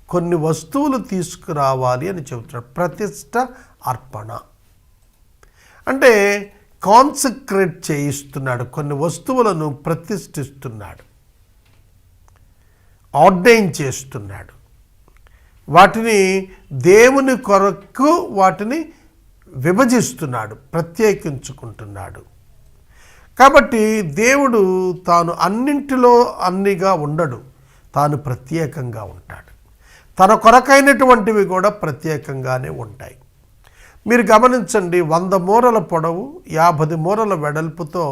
కొన్ని వస్తువులు తీసుకురావాలి అని చెబుతున్నాడు. ప్రతిష్ట అర్పణ అంటే కాన్సక్రేట్ చేయిస్తున్నాడు, కొన్ని వస్తువులను ప్రతిష్ఠిస్తున్నాడు, ఆర్డైన్ చేస్తున్నాడు. వాటిని దేవుని కొరకు వాటిని విభజిస్తున్నాడు, ప్రత్యేకించుకుంటున్నాడు. కాబట్టి దేవుడు తాను అన్నింటిలో అన్నిగా ఉండడు, తాను ప్రత్యేకంగా ఉంటాడు. తన కొరకైనటువంటివి కూడా ప్రత్యేకంగానే ఉంటాయి. మీరు గమనించండి, 100 మూరల పొడవు 50 మూరల వెడల్పుతో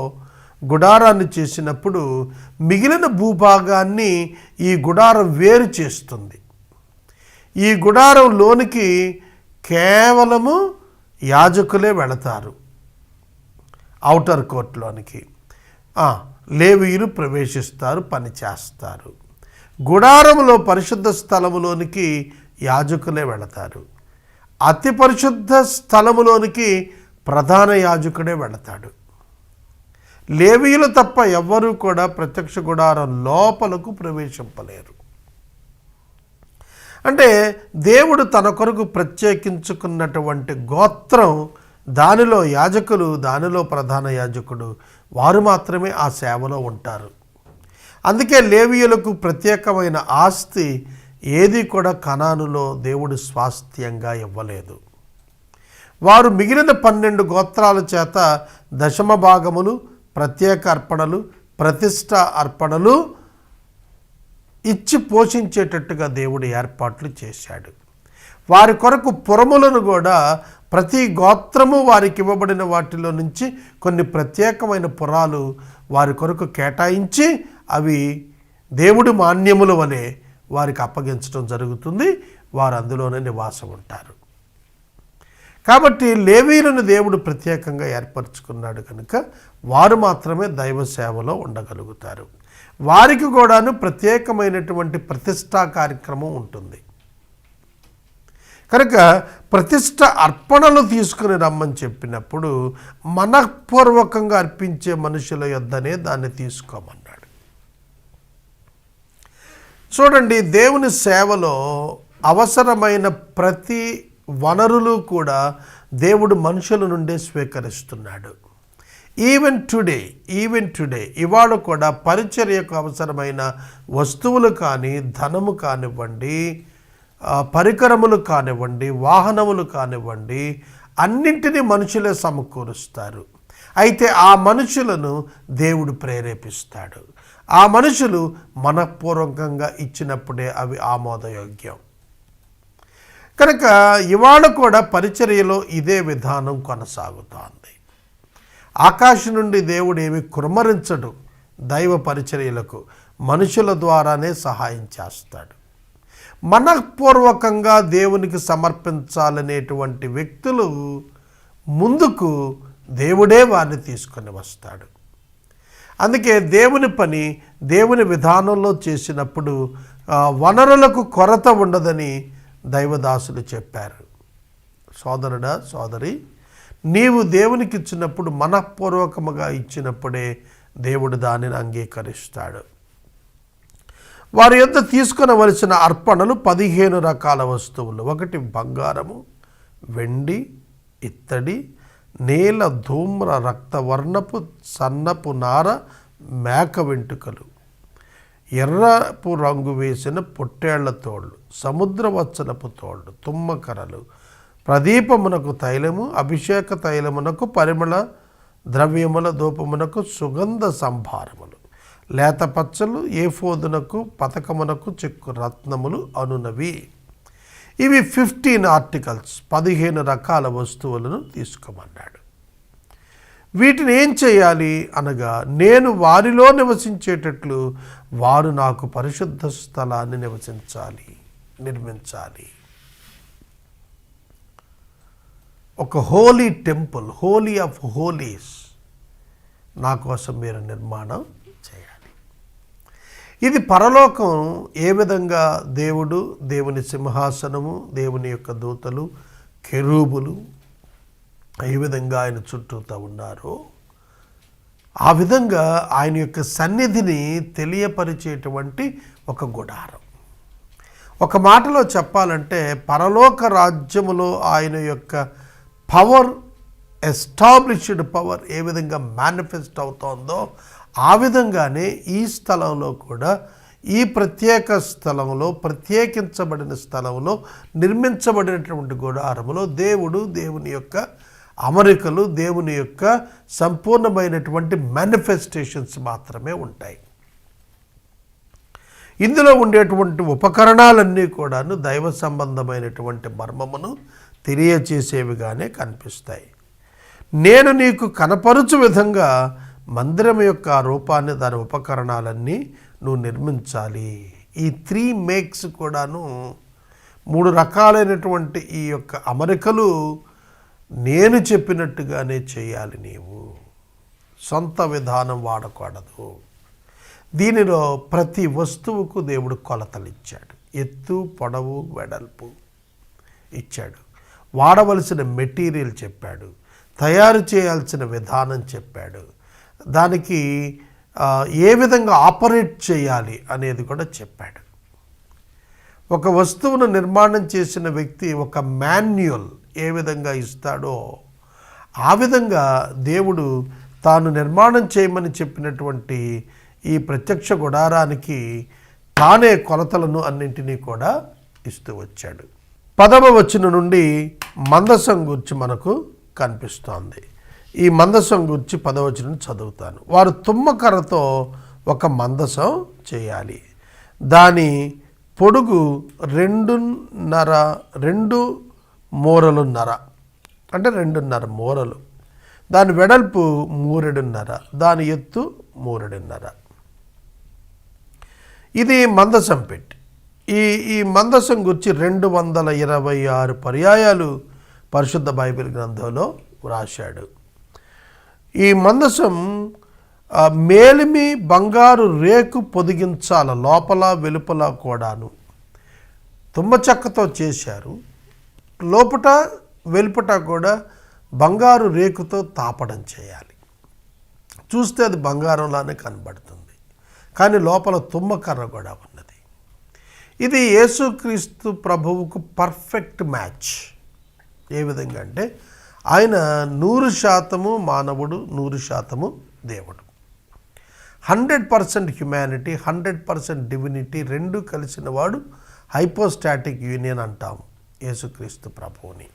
గుడారాన్ని చేసినప్పుడు మిగిలిన భూభాగాన్ని ఈ గుడారం వేరు చేస్తుంది. ఈ గుడారంలోనికి కేవలము యాజకులే వెళతారు. ఔటర్ కోర్టులోనికి లేవీయులు ప్రవేశిస్తారు, పని చేస్తారు. గుడారంలో పరిశుద్ధ స్థలములోనికి యాజకులే వెళతారు. అతి పరిశుద్ధ స్థలములోనికి ప్రధాన యాజకుడే వెళతాడు. లేవీయులు తప్ప ఎవ్వరూ కూడా ప్రత్యక్ష గుడారం లోపలకు ప్రవేశింపలేరు. అంటే దేవుడు తన కొరకు ప్రత్యేకించుకున్నటువంటి గోత్రం, దానిలో యాజకులు, దానిలో ప్రధాన యాజకుడు, వారు మాత్రమే ఆ సేవలో ఉంటారు. అందుకే లేవీయులకు ప్రత్యేకమైన ఆస్తి ఏది కూడా కనానులో దేవుడు స్వాస్థ్యంగా ఇవ్వలేదు. వారు మిగిలిన 12 గోత్రాల చేత దశమ భాగములు, ప్రత్యేక అర్పణలు, ప్రతిష్ట అర్పణలు ఇచ్చి పోషించేటట్టుగా దేవుడు ఏర్పాట్లు చేశాడు. వారి కొరకు పురములను కూడా ప్రతి గోత్రము వారికి ఇవ్వబడిన వాటిలో నుంచి కొన్ని ప్రత్యేకమైన పురాలు వారి కొరకు కేటాయించి అవి దేవుడి మాన్యముల వలె వారికి అప్పగించడం జరుగుతుంది. వారు అందులోనే నివాసం ఉంటారు. కాబట్టి లేవీయులను దేవుడు ప్రత్యేకంగా ఏర్పరచుకున్నాడు కనుక వారు మాత్రమే దైవ సేవలో ఉండగలుగుతారు. వారికి కూడాను ప్రత్యేకమైనటువంటి ప్రతిష్టా కార్యక్రమం ఉంటుంది. కనుక ప్రతిష్ట అర్పణలు తీసుకుని రమ్మని చెప్పినప్పుడు మనఃపూర్వకంగా అర్పించే మనుషుల యొద్దనే దాన్ని తీసుకోమన్నాడు. చూడండి, దేవుని సేవలో అవసరమైన ప్రతి వనరులు కూడా దేవుడు మనుషుల నుండే స్వీకరిస్తున్నాడు. ఈవెన్ టుడే ఇవాళ కూడా పరిచర్యకు అవసరమైన వస్తువులు కానీ, ధనము కానివ్వండి, పరికరములు కానివ్వండి, వాహనములు కానివ్వండి, అన్నింటినీ మనుషులే సమకూరుస్తారు. అయితే ఆ మనుషులను దేవుడు ప్రేరేపిస్తాడు. ఆ మనుషులు మనఃపూర్వకంగా ఇచ్చినప్పుడే అవి ఆమోదయోగ్యం. కనుక ఇవాళ కూడా పరిచర్యలో ఇదే విధానం కొనసాగుతోంది. ఆకాశం నుండి దేవుడు ఏమి కుమ్మరించడు. దైవ పరిచర్యలకు మనుషుల ద్వారానే సహాయం చేస్తాడు. మనఃపూర్వకంగా దేవునికి సమర్పించాలనేటువంటి వ్యక్తులు ముందుకు దేవుడే వారిని తీసుకొని వస్తాడు. అందుకే దేవుని పని దేవుని విధానంలో చేసినప్పుడు వనరులకు కొరత ఉండదని దైవదాసులు చెప్పారు. సోదరుడా, సోదరి, నీవు దేవునికి ఇచ్చినప్పుడు మనఃపూర్వకముగా ఇచ్చినప్పుడే దేవుడు దానిని అంగీకరిస్తాడు. వారి యొద్ద తీసుకొనవలసిన అర్పణలు 15 రకాల వస్తువులు. 1 బంగారము, వెండి, ఇత్తడి, నీల, ధూమ్ర, రక్తవర్ణపు, సన్నపు నార, మేక వెంట్రుకలు, ఎర్రపు రంగు వేసిన పొట్టేళ్ల తోళ్ళు, సముద్రవత్సనపు తోళ్ళు, తుమ్మకరలు, ప్రదీపమునకు తైలము, అభిషేక తైలమునకు, పరిమళ ద్రవ్యముల ధూపమునకు, సుగంధ సంభారములు, లేత పచ్చలు, ఏఫోదునకు, పతకమునకు చెక్కు రత్నములు అనునవి. ఇవి 15 ఆర్టికల్స్, 15 రకాల వస్తువులను తీసుకోమన్నాడు. వీటిని ఏం చేయాలి అనగా, నేను వారిలో నివసించేటట్లు వారు నాకు పరిశుద్ధ స్థలాన్ని నిర్మించాలి. ఒక Holi temple, holy of holies నా కోసం మీరు నిర్మాణం చేయాలి. ఇది పరలోకం ఏ విధంగా దేవుడు, దేవుని సింహాసనము, దేవుని యొక్క దూతలు, కెరూబులు ఏ విధంగా ఆయన చుట్టూతా ఉన్నారో ఆ విధంగా ఆయన యొక్క సన్నిధిని తెలియపరిచేటువంటి ఒక గుడారం. ఒక మాటలో చెప్పాలంటే పరలోక రాజ్యములో ఆయన యొక్క పవర్, ఎస్టాబ్లిష్డ్ పవర్ ఏ విధంగా మేనిఫెస్ట్ అవుతోందో ఆ విధంగానే ఈ స్థలంలో కూడా, ఈ ప్రత్యేక స్థలంలో, ప్రత్యేకించబడిన స్థలంలో నిర్మించబడినటువంటి గుడారములో దేవుడు, దేవుని యొక్క అమరికలు, దేవుని యొక్క సంపూర్ణమైనటువంటి మేనిఫెస్టేషన్స్ మాత్రమే ఉంటాయి. ఇందులో ఉండేటువంటి ఉపకరణాలన్నీ కూడాను దైవ సంబంధమైనటువంటి మర్మమును తెలియచేసేవిగానే కనిపిస్తాయి. నేను నీకు కనపరుచు విధంగా మందిరం యొక్క రూపాన్ని, దాని ఉపకరణాలన్నీ నువ్వు నిర్మించాలి. ఈ 3 మేక్స్ కూడాను 3 రకాలైనటువంటి ఈ యొక్క అమరికలు నేను చెప్పినట్టుగానే చేయాలి. నీవు సొంత విధానం వాడకూడదు. దీనిలో ప్రతి వస్తువుకు దేవుడు కొలతలు ఇచ్చాడు. ఎత్తు, పొడవు, వెడల్పు ఇచ్చాడు. వాడవలసిన మెటీరియల్ చెప్పాడు. తయారు చేయాల్సిన విధానం చెప్పాడు. దానికి ఏ విధంగా ఆపరేట్ చేయాలి అనేది కూడా చెప్పాడు. ఒక వస్తువును నిర్మాణం చేసిన వ్యక్తి ఒక మాన్యువల్ ఏ విధంగా ఇస్తాడో ఆ విధంగా దేవుడు తాను నిర్మాణం చేయమని చెప్పినటువంటి ఈ ప్రత్యక్ష గుడారానికి తానే కొలతలను అన్నింటినీ కూడా ఇస్తూ వచ్చాడు. 10వ వచనం నుండి మందసం గురించి మనకు కనిపిస్తోంది. ఈ మందసం గురించి 10వ వచనం చదువుతాను. వారు తుమ్మకర్రతో ఒక మందసం చేయాలి. దాని పొడుగు 2 మూరలున్నర, అంటే 2.5 మూరలు. దాని వెడల్పు 3.5, దాని ఎత్తు 3.5. ఇది మందసం పెట్టి. ఈ మందసం గురించి 226 పర్యాయాలు పరిశుద్ధ బైబిల్ గ్రంథంలో వ్రాశాడు. ఈ మందసం మేలిమి బంగారు రేకు పొదిగించాల, లోపల వెలుపల కూడాను తుమ్మ చెక్కతో చేశారు. లోపట వెలుపట కూడా బంగారు రేకుతో తాపడం చేయాలి. చూస్తే అది బంగారంలానే కనబడుతుంది, కానీ లోపల తుమ్మకర్ర కూడా ఉన్నది. ఇది యేసుక్రీస్తు ప్రభువుకు పర్ఫెక్ట్ మ్యాచ్. ఏ విధంగా అంటే ఆయన 100% మానవుడు, 100% దేవుడు. 100% హ్యుమానిటీ, 100% డివినిటీ రెండు కలిసిన వాడు హైపోస్టాటిక్ యూనియన్ అంటాం యేసుక్రీస్తు ప్రభువుని.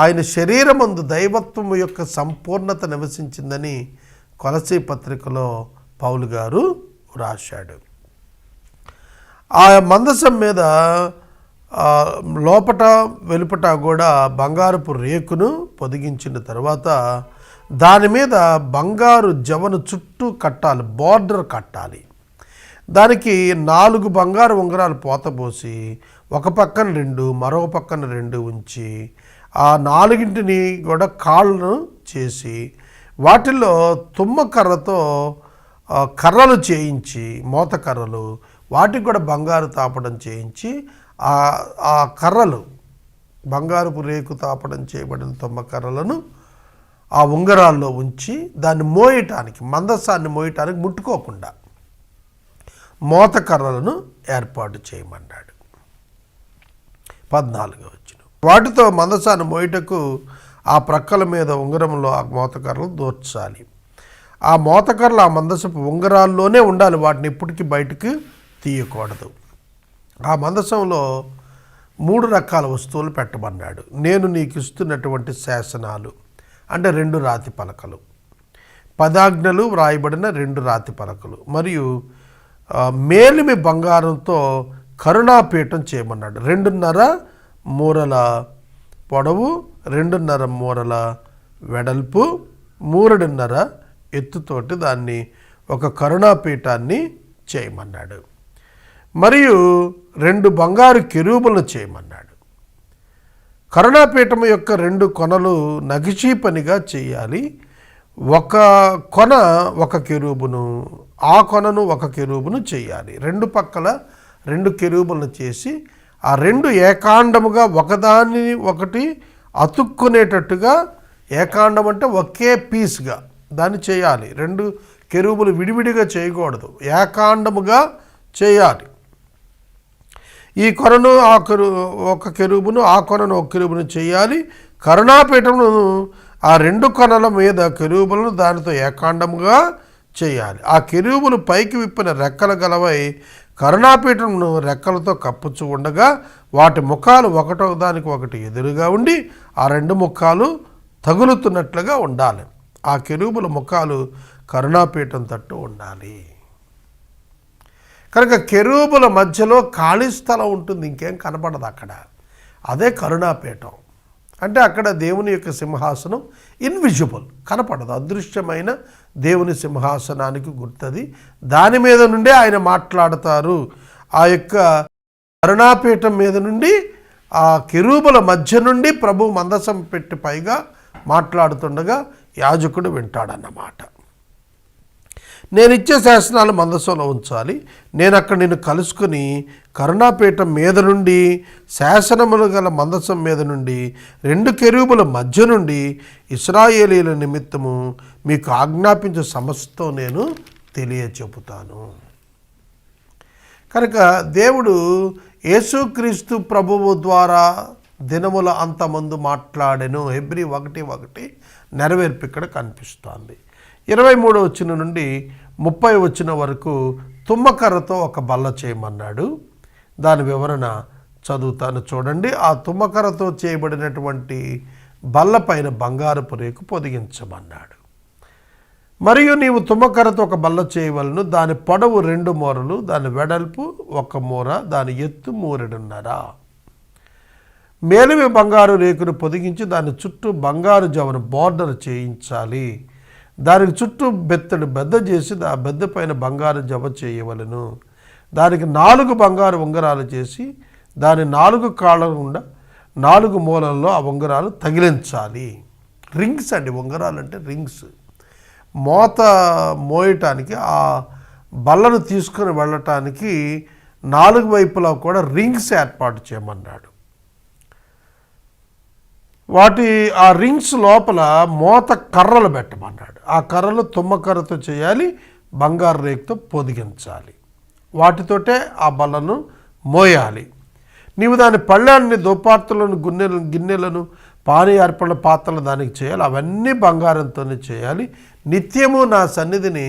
ఆయన శరీరమందు దైవత్వము యొక్క సంపూర్ణత నివసించిందని కొలసీ పత్రికలో పౌలు గారు రాశాడు. ఆ మందసం మీద లోపట వెలుపట కూడా బంగారపు రేకును పొదిగించిన తర్వాత దాని మీద బంగారు జవను చుట్టూ కట్టాలి, బార్డర్ కట్టాలి. దానికి 4 బంగారు ఉంగరాలు పోతపోసి ఒక పక్కన 2 మరొక పక్కన 2 ఉంచి ఆ 4ని కూడా కాళ్ళను చేసి వాటిల్లో తుమ్మకర్రతో కర్రలు చేయించి, మోత కర్రలు, వాటికి కూడా బంగారు తాపడం చేయించి ఆ కర్రలు, బంగారపు రేకు తాపడం చేయబడిన తుమ్మకర్రలను ఆ ఉంగరాల్లో ఉంచి దాన్ని మోయటానికి, మందసాన్ని మోయటానికి ముట్టుకోకుండా మోత కర్రలను ఏర్పాటు చేయమన్నాడు. 14వ వచనం. వాటితో మందసాన్ని మోయటకు ఆ ప్రక్కల మీద ఉంగరంలో ఆ మోతకర్రలు దూర్చాలి. ఆ మోతకర్రలు ఆ మందసపు ఉంగరాల్లోనే ఉండాలి, వాటిని ఇప్పటికీ బయటకు తీయకూడదు. ఆ మందసంలో 3 రకాల వస్తువులు పెట్టమన్నాడు. నేను నీకు ఇస్తున్నటువంటి శాసనాలు అంటే 2 రాతి పలకలు, 10 ఆజ్ఞలు వ్రాయబడిన 2 రాతి పలకలు, మరియు మేలిమి బంగారంతో కరుణాపీఠం చేయమన్నాడు. 2.5 మూరల పొడవు, 2.5 మూరల వెడల్పు, 3.5 ఎత్తుతోటి దాన్ని ఒక కరుణాపీఠాన్ని చేయమన్నాడు. మరియు 2 బంగారు కెరూబులను చేయమన్నాడు. కరుణాపీఠం యొక్క 2 కొనలు నగిషీ పనిగా చేయాలి. ఒక కొన ఒక కెరూబును, ఆ కొనను ఒక కెరూబును చేయాలి. 2 పక్కల 2 కెరూబులను చేసి ఆ 2 ఏకాండముగా ఒకదాన్ని ఒకటి అతుక్కునేటట్టుగా, ఏకాండం అంటే ఒకే పీస్గా దాన్ని చేయాలి. 2 కెరూబులు విడివిడిగా చేయకూడదు, ఏకాండముగా చేయాలి. ఈ కొనను ఒక కెరూబును, ఆ కొనను ఒక కెరూబును చేయాలి. కరుణాపీఠమును ఆ 2 కొనల మీద కెరూబులను దానితో ఏకాండముగా చేయాలి. ఆ కెరూబులు పైకి విప్పిన రెక్కల గలవై కరుణాపీఠమును రెక్కలతో కప్పుచు ఉండగా వాటి ముఖాలు ఒకటొకదానికి ఒకటి ఎదురుగా ఉండి ఆ 2 ముఖాలు తగులుతున్నట్లుగా ఉండాలి. ఆ కెరూబుల ముఖాలు కరుణాపీఠం తట్టు ఉండాలి. కనుక కెరూబుల మధ్యలో ఖాళీ స్థలం ఉంటుంది, ఇంకేం కనపడదు అక్కడ. అదే కరుణాపీఠం అంటే అక్కడ దేవుని యొక్క సింహాసనం ఇన్విజిబుల్, కనపడదు, అదృశ్యమైన దేవుని సింహాసనానికి గుర్తది. దాని మీద నుండే ఆయన మాట్లాడతారు. ఆ యొక్క కరుణాపీఠం మీద నుండి, ఆ కెరూబుల మధ్య నుండి ప్రభు మందసం పెట్టి పైగా మాట్లాడుతుండగా యాజకుడు వింటాడన్నమాట. నేను ఇచ్చే శాసనాలు మందసంలో ఉంచాలి. నేను అక్కడ నిన్ను కలుసుకుని కరుణాపీఠం మీద నుండి, శాసనములు గల మందసం మీద నుండి, 2 కెరూబుల మధ్య నుండి ఇశ్రాయేలీయుల నిమిత్తము మీకు ఆజ్ఞాపించే సమస్తం నేను తెలియచెప్పుతాను. కనుక దేవుడు యేసుక్రీస్తు ప్రభువు ద్వారా దినముల అంతమందు మాట్లాడెను. హెబ్రీ 1:1 నెరవేర్పు ఇక్కడ కనిపిస్తోంది. 23వ వచనం నుండి 30వ వచనం వరకు తుమ్మకర్రతో ఒక బల్ల చేయమన్నాడు. దాని వివరణ చదువుతాను చూడండి. ఆ తుమ్మకర్రతో చేయబడినటువంటి బల్ల పైన బంగారపు రేకు పొదిగించమన్నాడు. మరియు నీవు తుమ్మకర్రతో ఒక బల్ల చేయవలను. దాని పొడవు 2 మూరలు, దాని వెడల్పు 1 మూర, దాని ఎత్తు 3.5. మేలిమి బంగారు రేకును పొదిగించి దాని చుట్టూ బంగారు జవను బార్డర్ చేయించాలి. దానికి చుట్టూ బెత్తడి బెద్ద చేసి ఆ బెద్ద పైన బంగారు జవ చేయవలను. దానికి 4 బంగారు ఉంగరాలు చేసి దాని 4 కాళ్ళ గుండా 4 మూలల్లో ఆ ఉంగరాలు తగిలించాలి. రింగ్స్ అండి, ఉంగరాలు అంటే రింగ్స్. మోయటానికి, ఆ బల్లను తీసుకొని వెళ్ళటానికి 4 వైపులా కూడా రింగ్స్ ఏర్పాటు చేయమన్నాడు. ఆ రింగ్స్ లోపల మోత కర్రలు పెట్టమన్నాడు. ఆ కర్రలు తుమ్మకర్రతో చేయాలి, బంగారు రేకుతో పొదిగించాలి. వాటితోటే ఆ బల్లను మోయాలి. నీవు దాని పళ్ళాన్ని, దోపార్తులను, గిన్నెలను, పానీయ అర్పణ పాత్రలు దానికి చేయాలి. అవన్నీ బంగారంతోనే చేయాలి. నిత్యము నా సన్నిధిని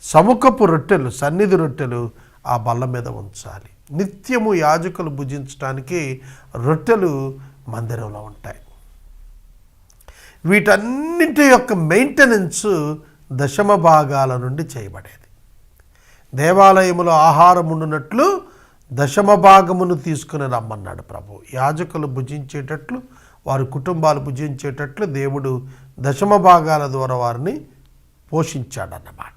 సముఖపు రొట్టెలు, సన్నిధి రొట్టెలు ఆ బల్ల మీద ఉంచాలి. నిత్యము యాజకులు భుజించడానికి రొట్టెలు మందిరంలో ఉంటాయి. వీటన్నింటి యొక్క మెయింటెనెన్స్ దశమ భాగాల నుండి చేయబడేది. దేవాలయములో ఆహారం ఉండునట్లు దశమ భాగమును తీసుకుని రమ్మన్నాడు ప్రభు. యాజకులు భుజించేటట్లు, వారి కుటుంబాలు భుజించేటట్లు దేవుడు దశమ భాగాల ద్వారా వారిని పోషించాడన్నమాట.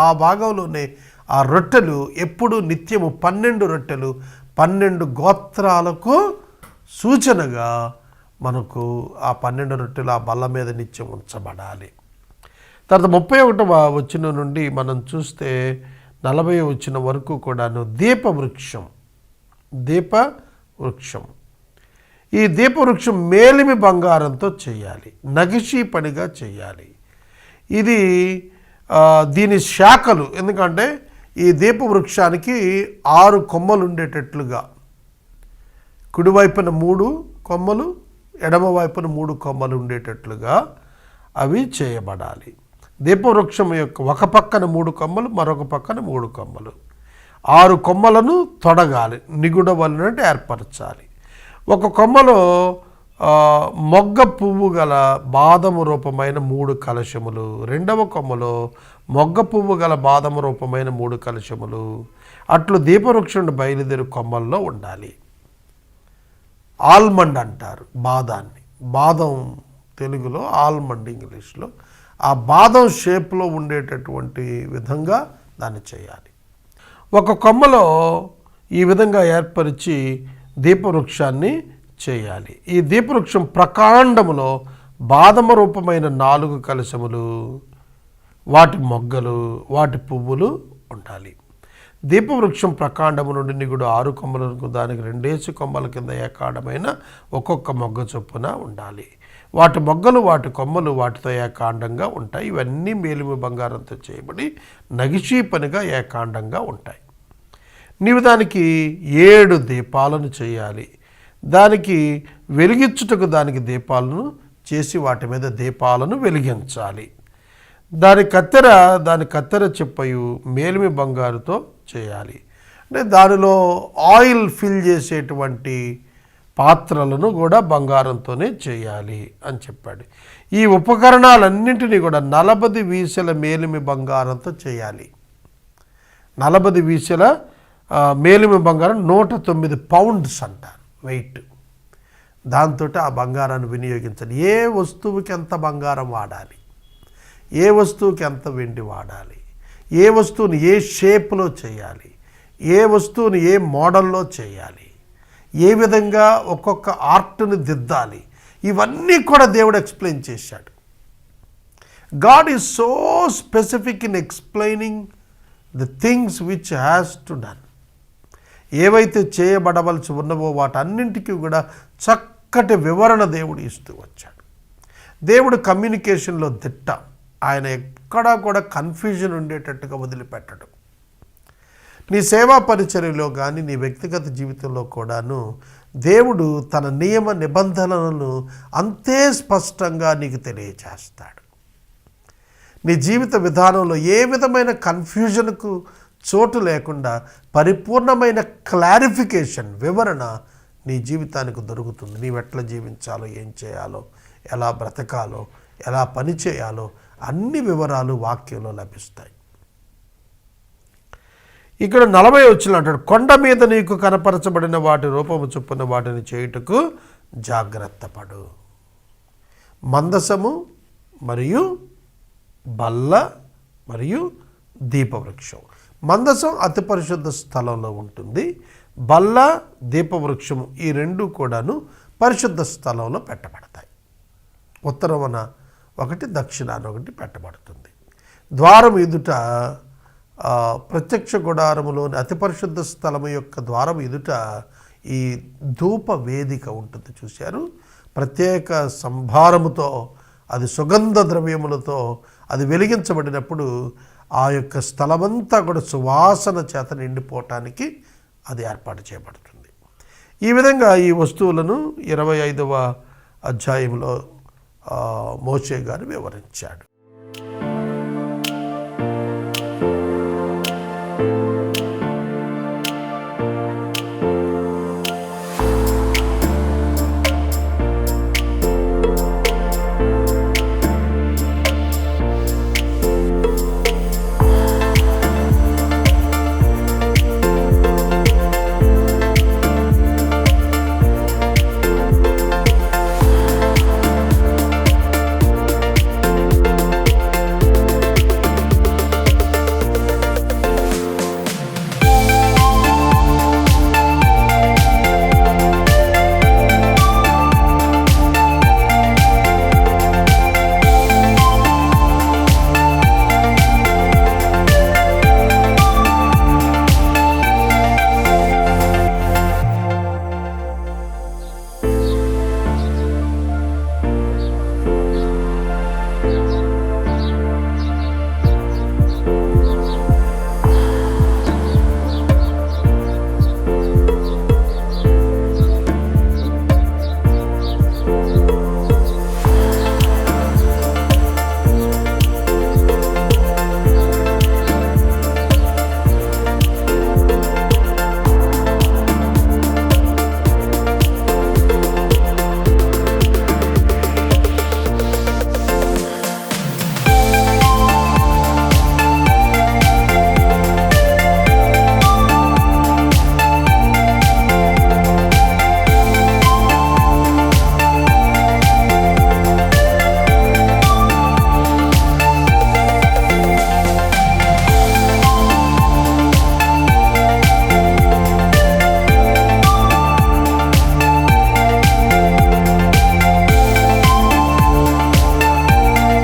ఆ భాగంలోనే ఆ రొట్టెలు ఎప్పుడు నిత్యము 12 రొట్టెలు 12 గోత్రాలకు సూచనగా మనకు ఆ 12 రొట్టెలు ఆ బల్ల మీద నిత్యం ఉంచబడాలి. తర్వాత 31వ వచనం నుండి మనం చూస్తే 40వ వచనం వరకు కూడాను దీపవృక్షం. ఈ దీపవృక్షం మేలిమి బంగారంతో చేయాలి, నగిషీ పనిగా చేయాలి. ఇది దీని శాఖలు, ఎందుకంటే ఈ దీపవృక్షానికి 6 కొమ్మలు ఉండేటట్లుగా, కుడివైపున 3 కొమ్మలు, ఎడమ వైపున 3 కొమ్మలు ఉండేటట్లుగా అవి చేయబడాలి. దీపవృక్షం యొక్క ఒక పక్కన 3 కొమ్మలు, మరొక పక్కన 3 కొమ్మలు, 6 కొమ్మలను తొడగాలి, నిగుడ వలనంటే ఏర్పరచాలి. ఒక కొమ్మలో మొగ్గ పువ్వు గల బాదము రూపమైన 3 కలశములు, రెండవ కొమ్మలో మొగ్గ పువ్వు గల బాదము రూపమైన 3 కలశములు అట్లు దీపవృక్షుడు బయలుదేరి కొమ్మల్లో ఉండాలి. ఆల్మండ్ అంటారు బాదాన్ని, బాదం తెలుగులో, ఆల్మండ్ ఇంగ్లీష్లో. ఆ బాదం షేప్లో ఉండేటటువంటి విధంగా దాన్ని చేయాలి. ఒక కొమ్మలో ఈ విధంగా ఏర్పరిచి దీపవృక్షాన్ని చేయాలి. ఈ దీపవృక్షం ప్రకాండములో బాదమ రూపమైన 4 కలశములు, వాటి మొగ్గలు, వాటి పువ్వులు ఉండాలి. దీపవృక్షం ప్రకాండము నుండి నిగుడు 6 కొమ్మలకు, దానికి 2 కొమ్మల కింద ఏకాండమైన ఒక్కొక్క మొగ్గ చొప్పున ఉండాలి. వాటి మొగ్గలు, వాటి కొమ్మలు వాటితో ఏకాండంగా ఉంటాయి. ఇవన్నీ మేలిమి బంగారంతో చేయబడి నగిషీ పనిగా ఏకాండంగా ఉంటాయి. నీవు దానికి 7 దీపాలను చేయాలి. దానికి వెలిగించుటకు దానికి దీపాలను చేసి వాటి మీద దీపాలను వెలిగించాలి. దాని కత్తెర చెప్పయు మేలిమి బంగారుతో చేయాలి. అంటే దానిలో ఆయిల్ ఫిల్ చేసేటువంటి పాత్రలను కూడా బంగారంతోనే చేయాలి అని చెప్పాడు. ఈ ఉపకరణాలన్నింటినీ కూడా 40 వీసెల మేలిమి బంగారంతో చేయాలి. 40 వీసెల మేలిమి బంగారం 109 పౌండ్స్ అంటారు వెయిట్. దాంతో ఆ బంగారాన్ని వినియోగించాలి. ఏ వస్తువుకి ఎంత బంగారం వాడాలి, ఏ వస్తువుకి ఎంత వెండి వాడాలి, ఏ వస్తువుని ఏ షేప్లో చేయాలి, ఏ వస్తువుని ఏ మోడల్లో చేయాలి, ఏ విధంగా ఒక్కొక్క ఆర్ట్ని దిద్దాలి, ఇవన్నీ కూడా దేవుడు ఎక్స్ప్లెయిన్ చేశాడు. God is so specific in explaining the things which has to done. ఏవైతే చేయబడవలసి ఉన్నవో వాటన్నింటికీ కూడా చక్కటి వివరణ దేవుడు ఇస్తూ వచ్చాడు. దేవుడు కమ్యూనికేషన్లో దిట్ట. ఆయన ఎక్కడా కూడా కన్ఫ్యూజన్ ఉండేటట్టుగా వదిలిపెట్టడు. నీ సేవా పరిచర్యలో కానీ నీ వ్యక్తిగత జీవితంలో కూడాను దేవుడు తన నియమ నిబంధనలను అంతే స్పష్టంగా నీకు తెలియచేస్తాడు. నీ జీవిత విధానంలో ఏ విధమైన కన్ఫ్యూజన్కు చోటు లేకుండా పరిపూర్ణమైన క్లారిఫికేషన్, వివరణ నీ జీవితానికి దొరుకుతుంది. నీవు ఎట్లా జీవించాలో, ఏం చేయాలో, ఎలా బ్రతకాలో, ఎలా పని చేయాలో అన్ని వివరాలు వాక్యంలో లభిస్తాయి. ఇక్కడ 40 వచ్చిన అంటాడు, కొండ మీద నీకు కనపరచబడిన వాటి రూపము చొప్పున వాటిని చేయుటకు జాగ్రత్త పడు. మందసము మరియు బల్ల మరియు దీపవృక్షం. మందసం అతి పరిశుద్ధ స్థలంలో ఉంటుంది. బల్ల, దీపవృక్షము ఈ 2 కూడాను పరిశుద్ధ స్థలంలో పెట్టబడతాయి. ఉత్తరమున ఒకటి, దక్షిణాన ఒకటి పెట్టబడుతుంది. ద్వారం ఎదుట ప్రత్యక్ష గుడారములోని అతి పరిశుద్ధ స్థలము యొక్క ద్వారం ఎదుట ఈ ధూప వేదిక ఉంటుంది. చూశారు, ప్రత్యేక సంభారముతో, అది సుగంధ ద్రవ్యములతో అది వెలిగించబడినప్పుడు ఆ యొక్క స్థలమంతా కూడా సువాసన చేత నిండిపోవటానికి అది ఏర్పాటు చేయబడుతుంది. ఈ విధంగా ఈ వస్తువులను 25వ అధ్యాయంలో మోషే గారు వివరించాడు.